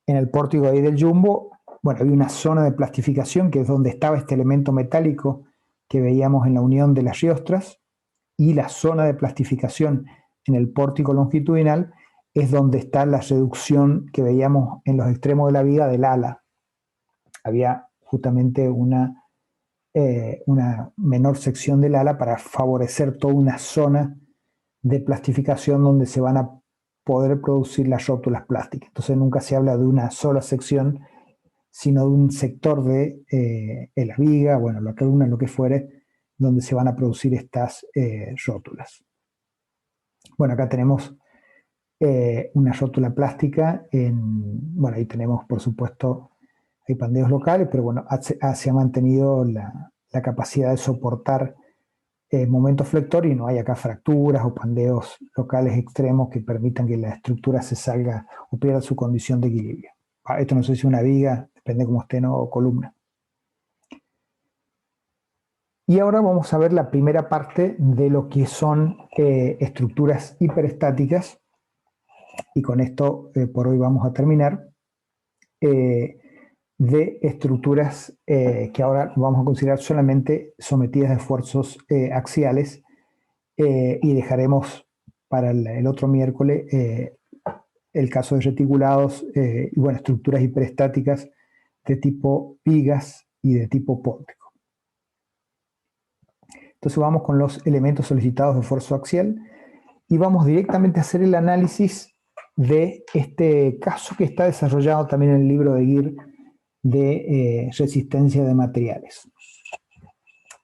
En el pórtico ahí del Jumbo, bueno, había una zona de plastificación que es donde estaba este elemento metálico que veíamos en la unión de las riostras, y la zona de plastificación en el pórtico longitudinal es donde está la reducción que veíamos en los extremos de la viga del ala. Había justamente una menor sección del ala para favorecer toda una zona de plastificación donde se van a poder producir las rótulas plásticas. Entonces nunca se habla de una sola sección, sino de un sector de la viga, bueno, la columna, lo que fuere, donde se van a producir estas rótulas. Bueno, acá tenemos una rótula plástica, bueno, ahí tenemos, por supuesto, hay pandeos locales, pero bueno, se ha mantenido la capacidad de soportar momentos flector y no hay acá fracturas o pandeos locales extremos que permitan que la estructura se salga o pierda su condición de equilibrio. Esto no sé si es una viga, depende cómo esté, ¿no? O columna. Y ahora vamos a ver la primera parte de lo que son estructuras hiperestáticas, y con esto por hoy vamos a terminar. De estructuras que ahora vamos a considerar solamente sometidas a esfuerzos axiales, y dejaremos para el otro miércoles el caso de reticulados y bueno, estructuras hiperestáticas de tipo vigas y de tipo pórtico. Entonces vamos con los elementos solicitados de esfuerzo axial y vamos directamente a hacer el análisis de este caso que está desarrollado también en el libro de Gir de resistencia de materiales.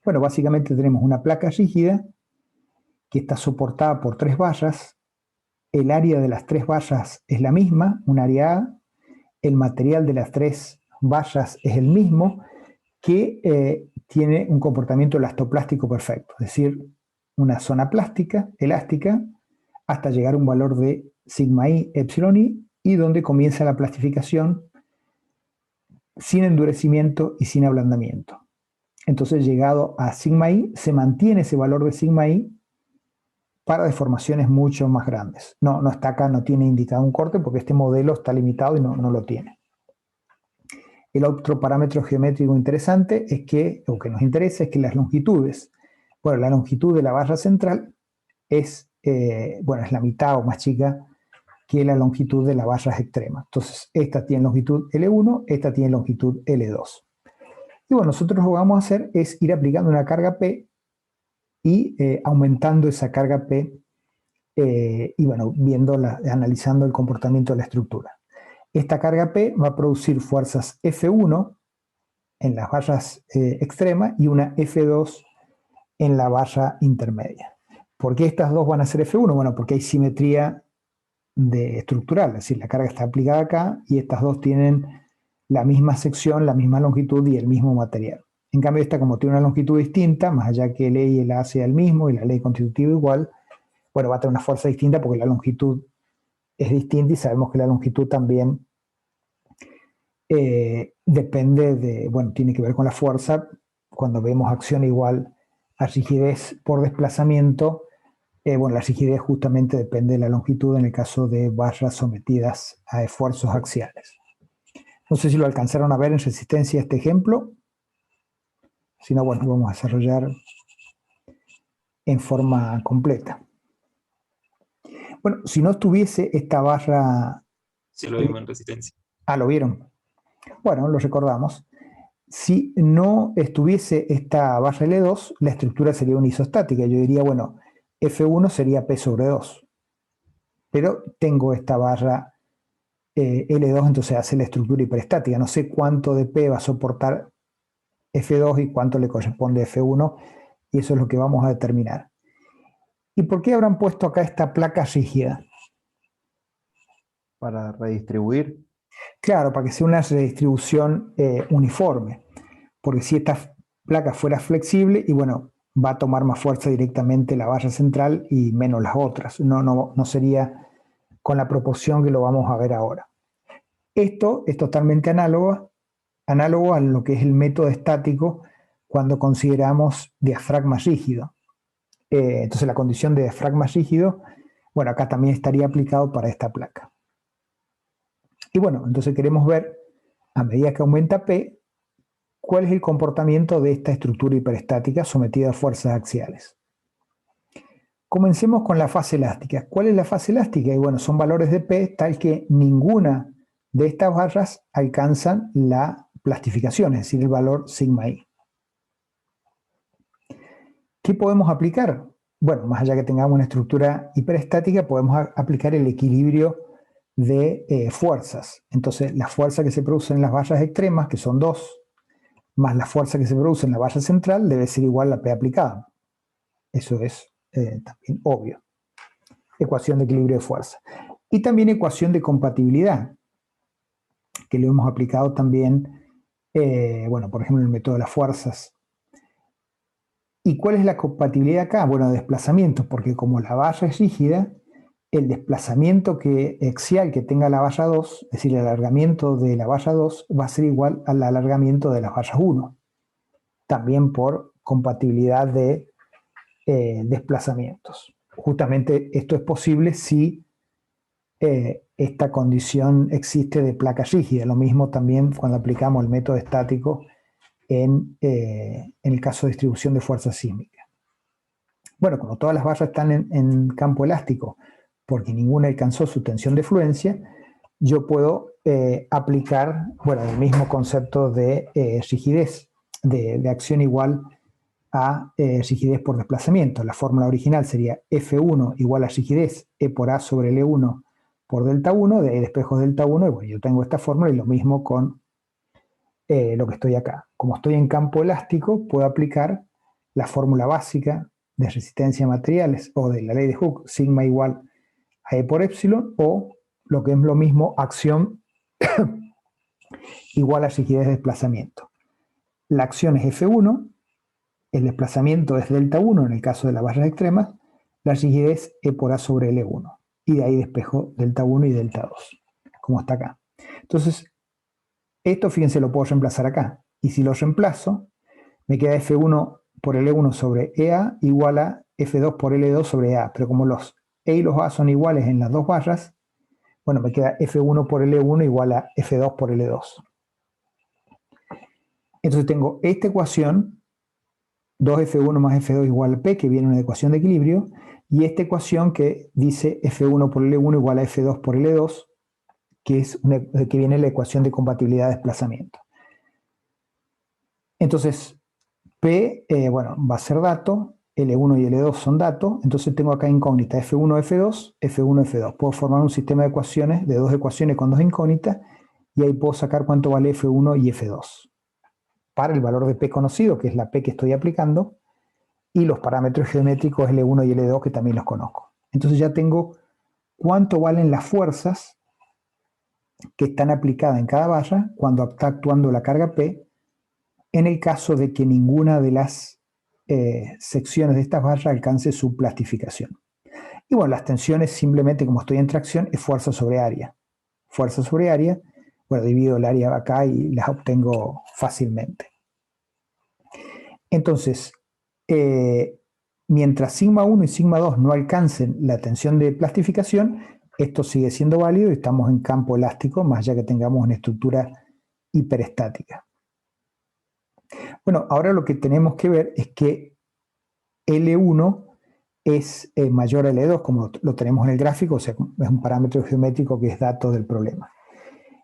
Bueno, básicamente tenemos una placa rígida que está soportada por 3 barras. El área de las 3 barras es la misma, un área A. El material de las 3 barras es el mismo, que tiene un comportamiento elastoplástico perfecto, es decir, una zona plástica, elástica, hasta llegar a un valor de sigma i, epsilon i, y donde comienza la plastificación sin endurecimiento y sin ablandamiento. Entonces, llegado a sigma i, se mantiene ese valor de sigma i para deformaciones mucho más grandes. No está acá, no tiene indicado un corte porque este modelo está limitado y no lo tiene. El otro parámetro geométrico interesante es que, o que nos interesa, es que las longitudes, bueno, la longitud de la barra central es, bueno, es la mitad o más chica que la longitud de las barras extremas. Entonces, esta tiene longitud L1, esta tiene longitud L2. Y bueno, nosotros lo que vamos a hacer es ir aplicando una carga P y aumentando esa carga P y bueno, analizando el comportamiento de la estructura. Esta carga P va a producir fuerzas F1 en las barras extremas y una F2 en la barra intermedia. ¿Por qué estas dos van a ser F1? Bueno, porque hay simetría estructural, es decir, la carga está aplicada acá y estas dos tienen la misma sección, la misma longitud y el mismo material. En cambio, esta, como tiene una longitud distinta, más allá que el E y el A sea el mismo y la ley constitutiva igual, bueno, va a tener una fuerza distinta porque la longitud es distinta y sabemos que la longitud también depende de, bueno, tiene que ver con la fuerza. Cuando vemos acción igual a rigidez por desplazamiento, bueno, la rigidez justamente depende de la longitud en el caso de barras sometidas a esfuerzos axiales. No sé si lo alcanzaron a ver en resistencia este ejemplo. Si no, bueno, vamos a desarrollar en forma completa. Bueno, si no estuviese esta barra... Sí, lo vimos en resistencia. Ah, ¿lo vieron? Bueno, lo recordamos. Si no estuviese esta barra L2, la estructura sería unisostática. Yo diría, bueno, F1 sería P sobre 2. Pero tengo esta barra L2, entonces hace la estructura hiperestática. No sé cuánto de P va a soportar F2 y cuánto le corresponde a F1, y eso es lo que vamos a determinar. ¿Y por qué habrán puesto acá esta placa rígida? Para redistribuir. Claro, para que sea una redistribución uniforme, porque si esta placa fuera flexible, y bueno, va a tomar más fuerza directamente la barra central y menos las otras. No sería con la proporción que lo vamos a ver ahora. Esto es totalmente análogo a lo que es el método estático cuando consideramos diafragma rígido. Entonces la condición de diafragma rígido, bueno, acá también estaría aplicado para esta placa. Y bueno, entonces queremos ver, a medida que aumenta P, cuál es el comportamiento de esta estructura hiperestática sometida a fuerzas axiales. Comencemos con la fase elástica. ¿Cuál es la fase elástica? Y bueno, son valores de P tal que ninguna de estas barras alcanzan la plastificación, es decir, el valor sigma I. ¿Qué podemos aplicar? Bueno, más allá que tengamos una estructura hiperestática, podemos aplicar el equilibrio de fuerzas. Entonces, la fuerza que se produce en las barras extremas, que son 2, más la fuerza que se produce en la barra central, debe ser igual a la P aplicada. Eso es también obvio. Ecuación de equilibrio de fuerza. Y también ecuación de compatibilidad, que lo hemos aplicado también, bueno, por ejemplo, en el método de las fuerzas. ¿Y cuál es la compatibilidad acá? Bueno, desplazamientos, porque como la barra es rígida, el desplazamiento axial que tenga la barra 2, es decir, el alargamiento de la barra 2, va a ser igual al alargamiento de las barras 1. También por compatibilidad de desplazamientos. Justamente esto es posible si esta condición existe de placa rígida. Lo mismo también cuando aplicamos el método estático en el caso de distribución de fuerza sísmica. Bueno, como todas las barras están en campo elástico, porque ninguna alcanzó su tensión de fluencia, yo puedo aplicar, bueno, el mismo concepto de rigidez, de acción igual a rigidez por desplazamiento. La fórmula original sería F1 igual a rigidez E por A sobre L1 por delta 1, de ahí despejos delta 1, y bueno, yo tengo esta fórmula y lo mismo con lo que estoy acá. Como estoy en campo elástico, puedo aplicar la fórmula básica de resistencia a materiales o de la ley de Hooke, sigma igual a E por epsilon, o lo que es lo mismo, acción igual a rigidez de desplazamiento. La acción es F1, el desplazamiento es delta 1 en el caso de las barras extremas, la rigidez E por A sobre L1, y de ahí despejo delta 1 y delta 2, como está acá. Entonces, esto, fíjense, lo puedo reemplazar acá. Y si lo reemplazo, me queda F1 por L1 sobre EA igual a F2 por L2 sobre EA. Pero como los E y los A son iguales en las dos barras, bueno, me queda F1 por L1 igual a F2 por L2. Entonces tengo esta ecuación, 2F1 más F2 igual a P, que viene una ecuación de equilibrio, y esta ecuación que dice F1 por L1 igual a F2 por L2, que viene la ecuación de compatibilidad de desplazamiento. Entonces, P, bueno, va a ser dato, L1 y L2 son datos, entonces tengo acá incógnita F1, F2, F1, F2. Puedo formar un sistema de ecuaciones, de dos ecuaciones con dos incógnitas, y ahí puedo sacar cuánto vale F1 y F2. Para el valor de P conocido, que es la P que estoy aplicando, y los parámetros geométricos L1 y L2, que también los conozco. Entonces ya tengo cuánto valen las fuerzas que están aplicadas en cada barra cuando está actuando la carga P, en el caso de que ninguna de las secciones de estas barras alcance su plastificación. Y bueno, las tensiones simplemente, como estoy en tracción, es fuerza sobre área. Fuerza sobre área, bueno, divido el área acá y las obtengo fácilmente. Entonces, mientras sigma 1 y sigma 2 no alcancen la tensión de plastificación, esto sigue siendo válido y estamos en campo elástico, más allá que tengamos una estructura hiperestática. Bueno, ahora lo que tenemos que ver es que L1 es mayor a L2, como lo tenemos en el gráfico, o sea, es un parámetro geométrico que es dato del problema.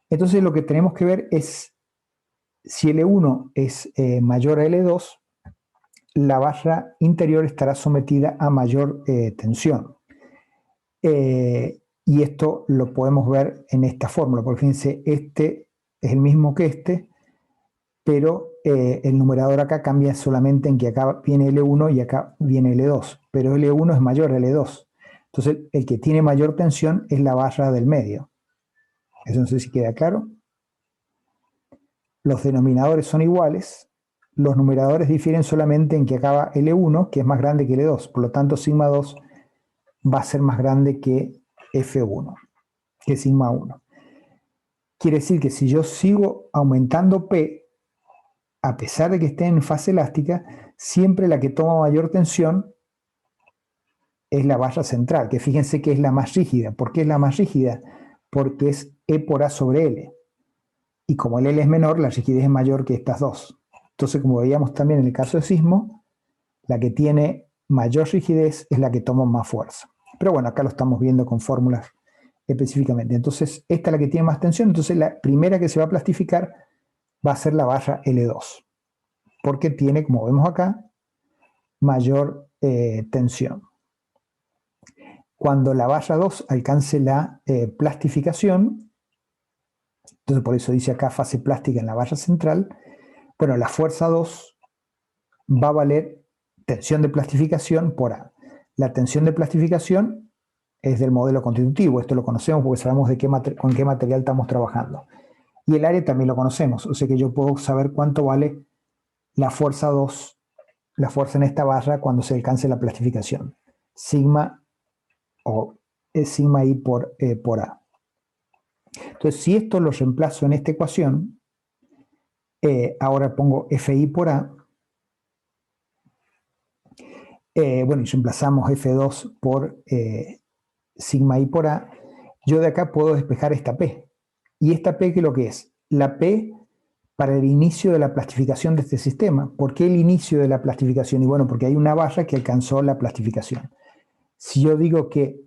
Entonces lo que tenemos que ver es si L1 es mayor a L2, la barra interior estará sometida a mayor tensión. Y esto lo podemos ver en esta fórmula, porque fíjense, este es el mismo que este, pero el numerador acá cambia solamente en que acá viene L1 y acá viene L2, pero L1 es mayor a L2. Entonces, el que tiene mayor tensión es la barra del medio. Eso no sé si queda claro. Los denominadores son iguales, los numeradores difieren solamente en que acá va L1, que es más grande que L2, por lo tanto, sigma 2 va a ser más grande que F1, que sigma 1. Quiere decir que si yo sigo aumentando P, a pesar de que esté en fase elástica, siempre la que toma mayor tensión es la barra central, que fíjense que es la más rígida. ¿Por qué es la más rígida? Porque es E por A sobre L. Y como el L es menor, la rigidez es mayor que estas dos. Entonces, como veíamos también en el caso de sismo, la que tiene mayor rigidez es la que toma más fuerza. Pero bueno, acá lo estamos viendo con fórmulas específicamente. Entonces, esta es la que tiene más tensión. Entonces, la primera que se va a plastificar va a ser la barra L2, porque tiene, como vemos acá, mayor tensión. Cuando la barra 2 alcance la plastificación, entonces por eso dice acá fase plástica en la barra central, bueno, la fuerza 2 va a valer tensión de plastificación por A. La tensión de plastificación es del modelo constitutivo, esto lo conocemos porque sabemos con qué material estamos trabajando. Y el área también lo conocemos, o sea que yo puedo saber cuánto vale la fuerza 2, la fuerza en esta barra cuando se alcance la plastificación. Sigma o sigma I por A. Entonces, si esto lo reemplazo en esta ecuación, ahora pongo FI por A, bueno, y reemplazamos F2 por sigma I por A, yo de acá puedo despejar esta P. ¿Y esta P qué es lo que es? La P para el inicio de la plastificación de este sistema. ¿Por qué el inicio de la plastificación? Y bueno, porque hay una barra que alcanzó la plastificación. Si yo digo que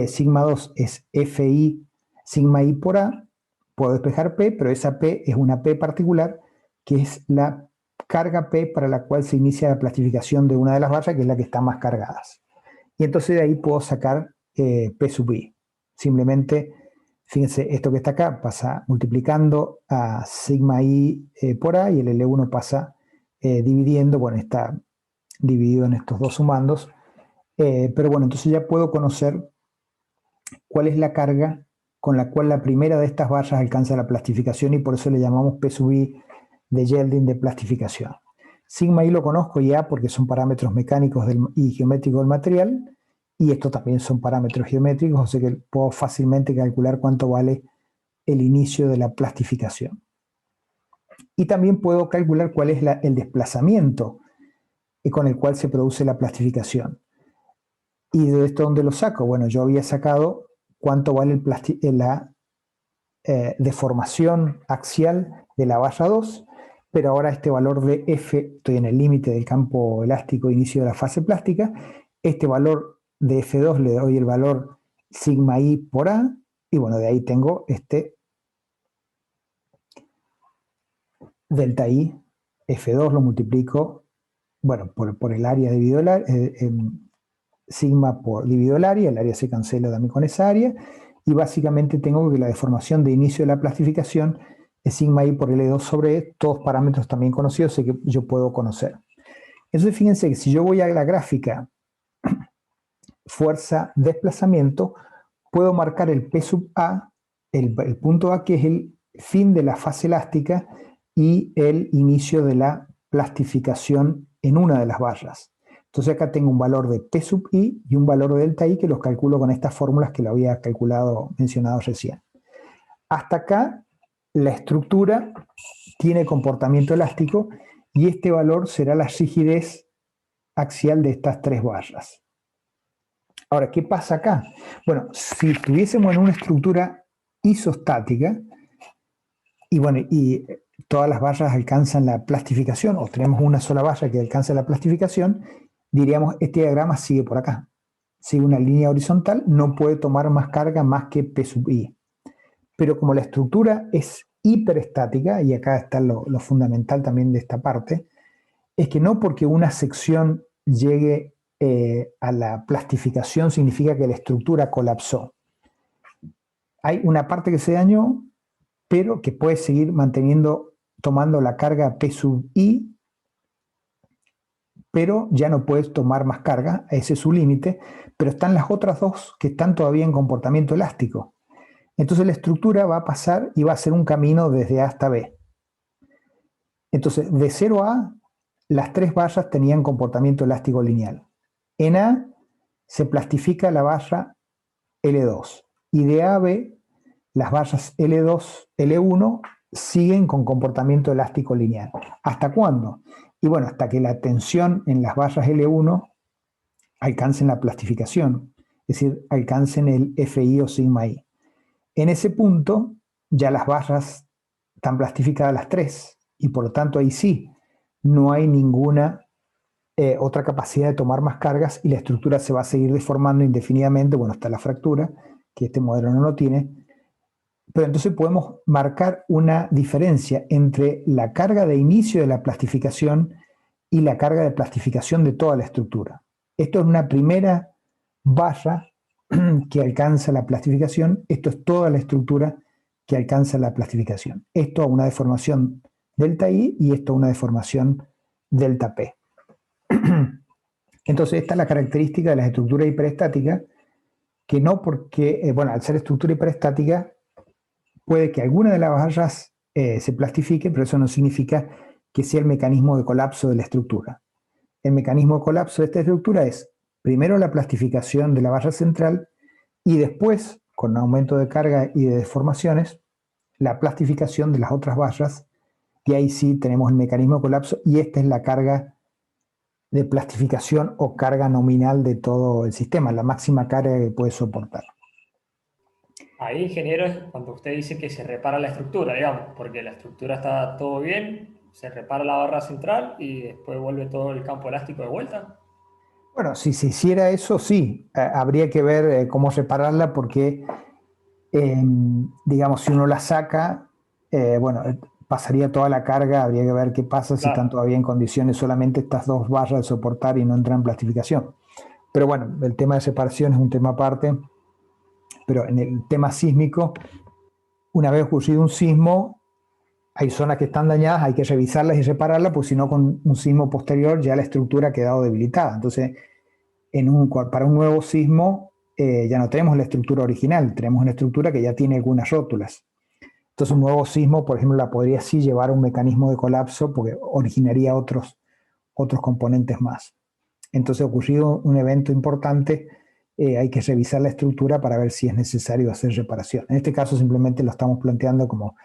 sigma 2 es FI sigma I por A, puedo despejar P, pero esa P es una P particular, que es la carga P para la cual se inicia la plastificación de una de las barras, que es la que está más cargadas. Y entonces de ahí puedo sacar P sub I. Simplemente, fíjense, esto que está acá pasa multiplicando a sigma I por A y el L1 pasa dividiendo, bueno, está dividido en estos dos sumandos. Pero bueno, entonces ya puedo conocer cuál es la carga con la cual la primera de estas barras alcanza la plastificación y por eso le llamamos P sub I de Yeldin de plastificación. Sigma I lo conozco ya porque son parámetros mecánicos y geométricos del material y estos también son parámetros geométricos, o sea que puedo fácilmente calcular cuánto vale el inicio de la plastificación. Y también puedo calcular cuál es el desplazamiento con el cual se produce la plastificación. ¿Y de esto dónde lo saco? Bueno, yo había sacado cuánto vale la deformación axial de la barra 2, pero ahora este valor de F, estoy en el límite del campo elástico inicio de la fase plástica, este valor de F2 le doy el valor sigma I por A, y bueno, de ahí tengo este delta I, F2 lo multiplico, bueno, por el área dividido el área, sigma por dividido el área se cancela también con esa área, y básicamente tengo que la deformación de inicio de la plastificación es sigma I por L2 sobre E, todos parámetros también conocidos que yo puedo conocer. Entonces fíjense que si yo voy a la gráfica fuerza desplazamiento, puedo marcar el P sub A el punto A, que es el fin de la fase elástica y el inicio de la plastificación en una de las vallas. Entonces acá tengo un valor de P sub I y un valor de delta I que los calculo con estas fórmulas que lo había mencionado recién. Hasta acá la estructura tiene comportamiento elástico y este valor será la rigidez axial de estas tres vallas. Ahora, ¿qué pasa acá? Bueno, si estuviésemos en una estructura isostática y bueno, y todas las vallas alcanzan la plastificación, o tenemos una sola valla que alcanza la plastificación, diríamos, este diagrama sigue por acá. Sigue una línea horizontal, no puede tomar más carga más que P sub I. Pero como la estructura es hiperestática, y acá está lo fundamental también de esta parte, es que no porque una sección llegue a la plastificación significa que la estructura colapsó. Hay una parte que se dañó, pero que puede seguir tomando la carga P sub I, pero ya no puedes tomar más carga, ese es su límite, pero están las otras dos que están todavía en comportamiento elástico. Entonces la estructura va a pasar y va a hacer un camino desde A hasta B. Entonces, de 0 a A, las tres vallas tenían comportamiento elástico lineal. En A se plastifica la valla L2 y de A a B las vallas L2, L1 siguen con comportamiento elástico lineal. ¿Hasta cuándo? Y bueno, hasta que la tensión en las vallas L1 alcancen la plastificación, es decir, alcancen el FI o sigma I. En ese punto ya las vallas están plastificadas las tres y por lo tanto ahí sí no hay ninguna otra capacidad de tomar más cargas y la estructura se va a seguir deformando indefinidamente. Bueno, está la fractura, que este modelo no lo tiene, pero entonces podemos marcar una diferencia entre la carga de inicio de la plastificación y la carga de plastificación de toda la estructura. Esto es una primera valla que alcanza la plastificación, esto es toda la estructura que alcanza la plastificación. Esto a una deformación delta I y esto a una deformación delta P. Entonces esta es la característica de las estructuras hiperestáticas, que no porque, bueno, al ser estructura hiperestática, puede que alguna de las vallas se plastifique, pero eso no significa que sea el mecanismo de colapso de la estructura. El mecanismo de colapso de esta estructura es primero la plastificación de la valla central y después, con aumento de carga y de deformaciones, la plastificación de las otras vallas, y ahí sí tenemos el mecanismo de colapso y esta es la carga de plastificación o carga nominal de todo el sistema, la máxima carga que puede soportar. Ahí, ingeniero, es cuando usted dice que se repara la estructura, digamos, porque la estructura está todo bien, se repara la barra central y después vuelve todo el campo elástico de vuelta. Bueno, si se hiciera eso, sí, habría que ver cómo repararla porque, digamos, si uno la saca, bueno, pasaría toda la carga, habría que ver qué pasa si están todavía en condiciones solamente estas dos barras de soportar y no entran en plastificación. Pero bueno, el tema de separación es un tema aparte, pero en el tema sísmico, una vez ocurrido un sismo, hay zonas que están dañadas, hay que revisarlas y repararlas, porque si no, con un sismo posterior ya la estructura ha quedado debilitada. Entonces, para un nuevo sismo ya no tenemos la estructura original, tenemos una estructura que ya tiene algunas rótulas. Entonces, un nuevo sismo, por ejemplo, la podría sí llevar a un mecanismo de colapso porque originaría otros componentes más. Entonces, ocurrido un evento importante, hay que revisar la estructura para ver si es necesario hacer reparación. En este caso, simplemente lo estamos planteando como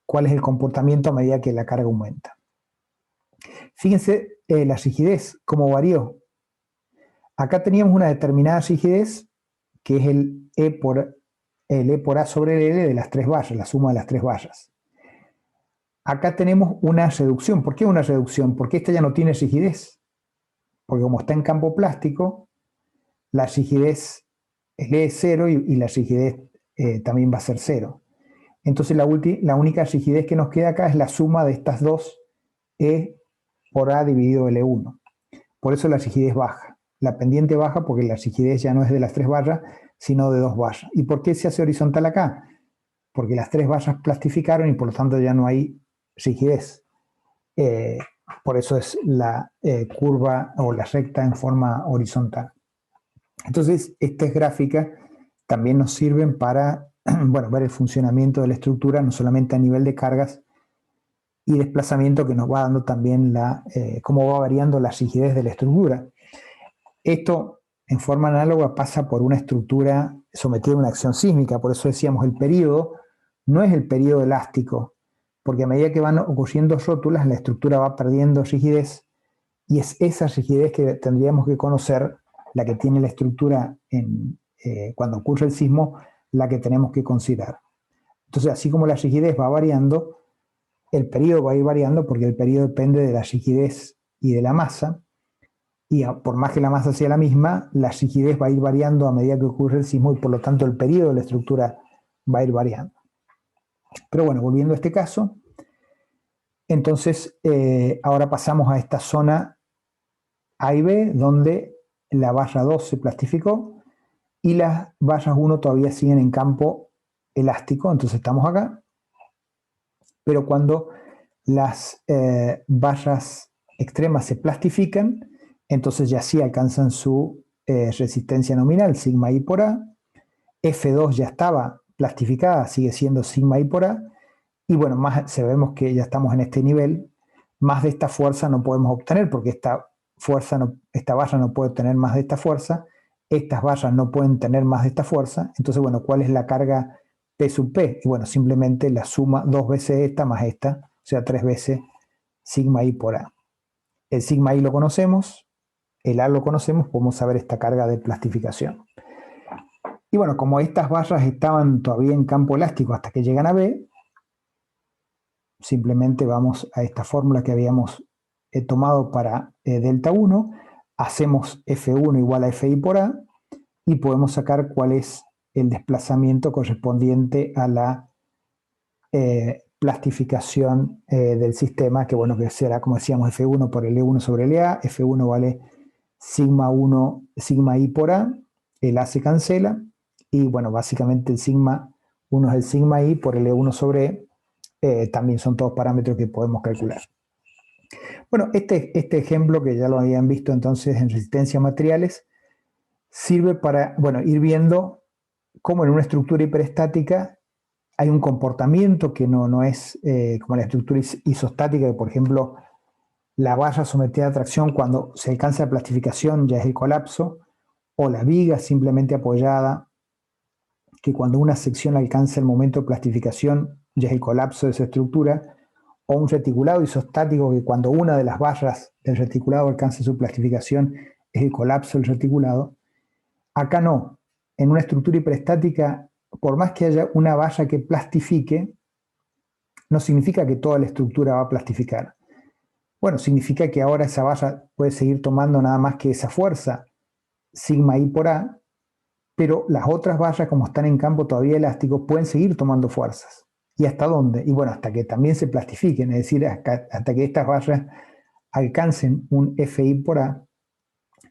cuál es el comportamiento a medida que la carga aumenta. Fíjense la rigidez, cómo varió. Acá teníamos una determinada rigidez, que es el E por A sobre el L de las tres vallas, la suma de las tres vallas. Acá tenemos una reducción. ¿Por qué una reducción? Porque esta ya no tiene rigidez. Porque como está en campo plástico, la rigidez, el E es 0 y la rigidez también va a ser 0. Entonces la única rigidez que nos queda acá es la suma de estas dos E por A dividido L1. Por eso la rigidez baja. La pendiente baja porque la rigidez ya no es de las tres vallas, sino de dos vallas. ¿Y por qué se hace horizontal acá? Porque las tres vallas plastificaron y por lo tanto ya no hay rigidez. Por eso es la curva o la recta en forma horizontal. Entonces, estas gráficas también nos sirven para bueno, ver el funcionamiento de la estructura, no solamente a nivel de cargas y desplazamiento, que nos va dando también cómo va variando la rigidez de la estructura. Esto, en forma análoga, pasa por una estructura sometida a una acción sísmica, por eso decíamos el período no es el período elástico, porque a medida que van ocurriendo rótulas, la estructura va perdiendo rigidez, y es esa rigidez que tendríamos que conocer, la que tiene la estructura cuando ocurre el sismo, la que tenemos que considerar. Entonces, así como la rigidez va variando, el periodo va a ir variando, porque el periodo depende de la rigidez y de la masa, y por más que la masa sea la misma, la rigidez va a ir variando a medida que ocurre el sismo, y por lo tanto el periodo de la estructura va a ir variando. Pero bueno, volviendo a este caso, entonces ahora pasamos a esta zona A y B, donde la barra 2 se plastificó y las barras 1 todavía siguen en campo elástico, entonces estamos acá. Pero cuando las barras extremas se plastifican, entonces ya sí alcanzan su resistencia nominal, sigma I por A. F2 ya estaba plastificada, sigue siendo sigma I por A. Y bueno, más sabemos que ya estamos en este nivel, más de esta fuerza no podemos obtener, porque esta barra no puede tener más de esta fuerza, estas barras no pueden tener más de esta fuerza. Entonces, bueno, ¿cuál es la carga P sub P? Y bueno, simplemente la suma 2 veces esta más esta, o sea, 3 veces sigma I por A. El sigma I lo conocemos, el A lo conocemos, podemos saber esta carga de plastificación. Y bueno, como estas barras estaban todavía en campo elástico hasta que llegan a B, simplemente vamos a esta fórmula que habíamos tomado para delta 1, hacemos F1 igual a Fi por A, y podemos sacar cuál es el desplazamiento correspondiente a la plastificación del sistema, que bueno, que será, como decíamos, F1 por L1 sobre LA. F1 vale sigma I por A, el A se cancela, y bueno, básicamente el sigma 1 es el sigma I por L1 sobre E. También son todos parámetros que podemos calcular. Bueno, este ejemplo, que ya lo habían visto entonces en resistencia a materiales, sirve para, bueno, ir viendo cómo en una estructura hiperestática hay un comportamiento que no es como la estructura isostática, que por ejemplo la barra sometida a tracción cuando se alcanza la plastificación ya es el colapso, o la viga simplemente apoyada, que cuando una sección alcanza el momento de plastificación ya es el colapso de esa estructura, o un reticulado isostático, que cuando una de las barras del reticulado alcanza su plastificación es el colapso del reticulado. Acá no. En una estructura hiperestática, por más que haya una barra que plastifique, no significa que toda la estructura va a plastificar. Bueno, significa que ahora esa barra puede seguir tomando nada más que esa fuerza, sigma I por A, pero las otras barras, como están en campo todavía elástico, pueden seguir tomando fuerzas. ¿Y hasta dónde? Y bueno, hasta que también se plastifiquen, es decir, hasta que estas barras alcancen un Fi por A,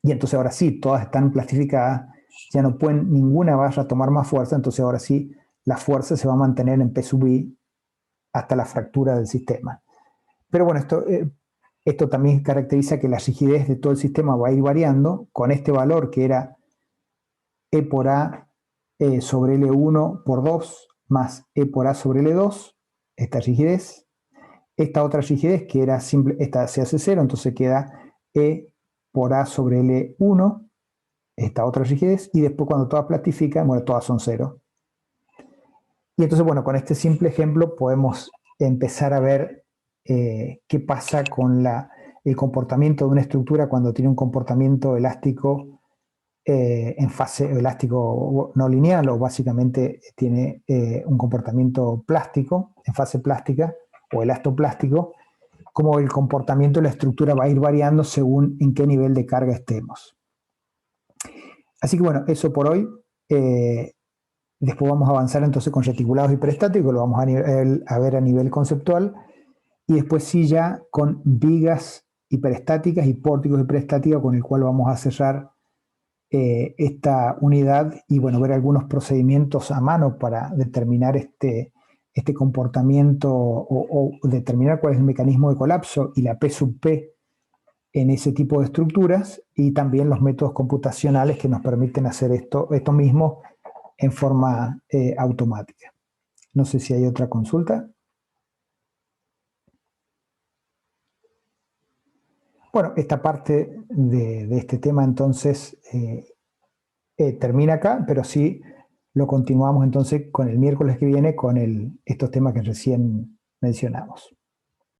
y entonces ahora sí, todas están plastificadas, ya no pueden ninguna barra tomar más fuerza, entonces ahora sí, la fuerza se va a mantener en P sub I hasta la fractura del sistema. Pero bueno, esto también caracteriza que la rigidez de todo el sistema va a ir variando con este valor que era E por A sobre L1 por 2 más E por A sobre L2, esta rigidez. Esta otra rigidez que era simple, esta se hace 0, entonces queda E por A sobre L1, esta otra rigidez, y después cuando todas plastifican, bueno, todas son 0. Y entonces, bueno, con este simple ejemplo podemos empezar a ver qué pasa con el comportamiento de una estructura cuando tiene un comportamiento elástico en fase elástico no lineal, o básicamente tiene un comportamiento plástico, en fase plástica o elastoplástico, como el comportamiento de la estructura va a ir variando según en qué nivel de carga estemos. Así que bueno, eso por hoy. Después vamos a avanzar entonces con reticulados hiperestáticos, lo vamos a ver a nivel conceptual, y después sí ya con vigas hiperestáticas y pórticos hiperestáticos, con el cual vamos a cerrar esta unidad, y bueno, ver algunos procedimientos a mano para determinar este comportamiento o determinar cuál es el mecanismo de colapso y la P sub P en ese tipo de estructuras, y también los métodos computacionales que nos permiten hacer esto mismo en forma automática. No sé si hay otra consulta. Bueno, esta parte de este tema entonces termina acá, pero sí lo continuamos entonces con el miércoles que viene con estos temas que recién mencionamos.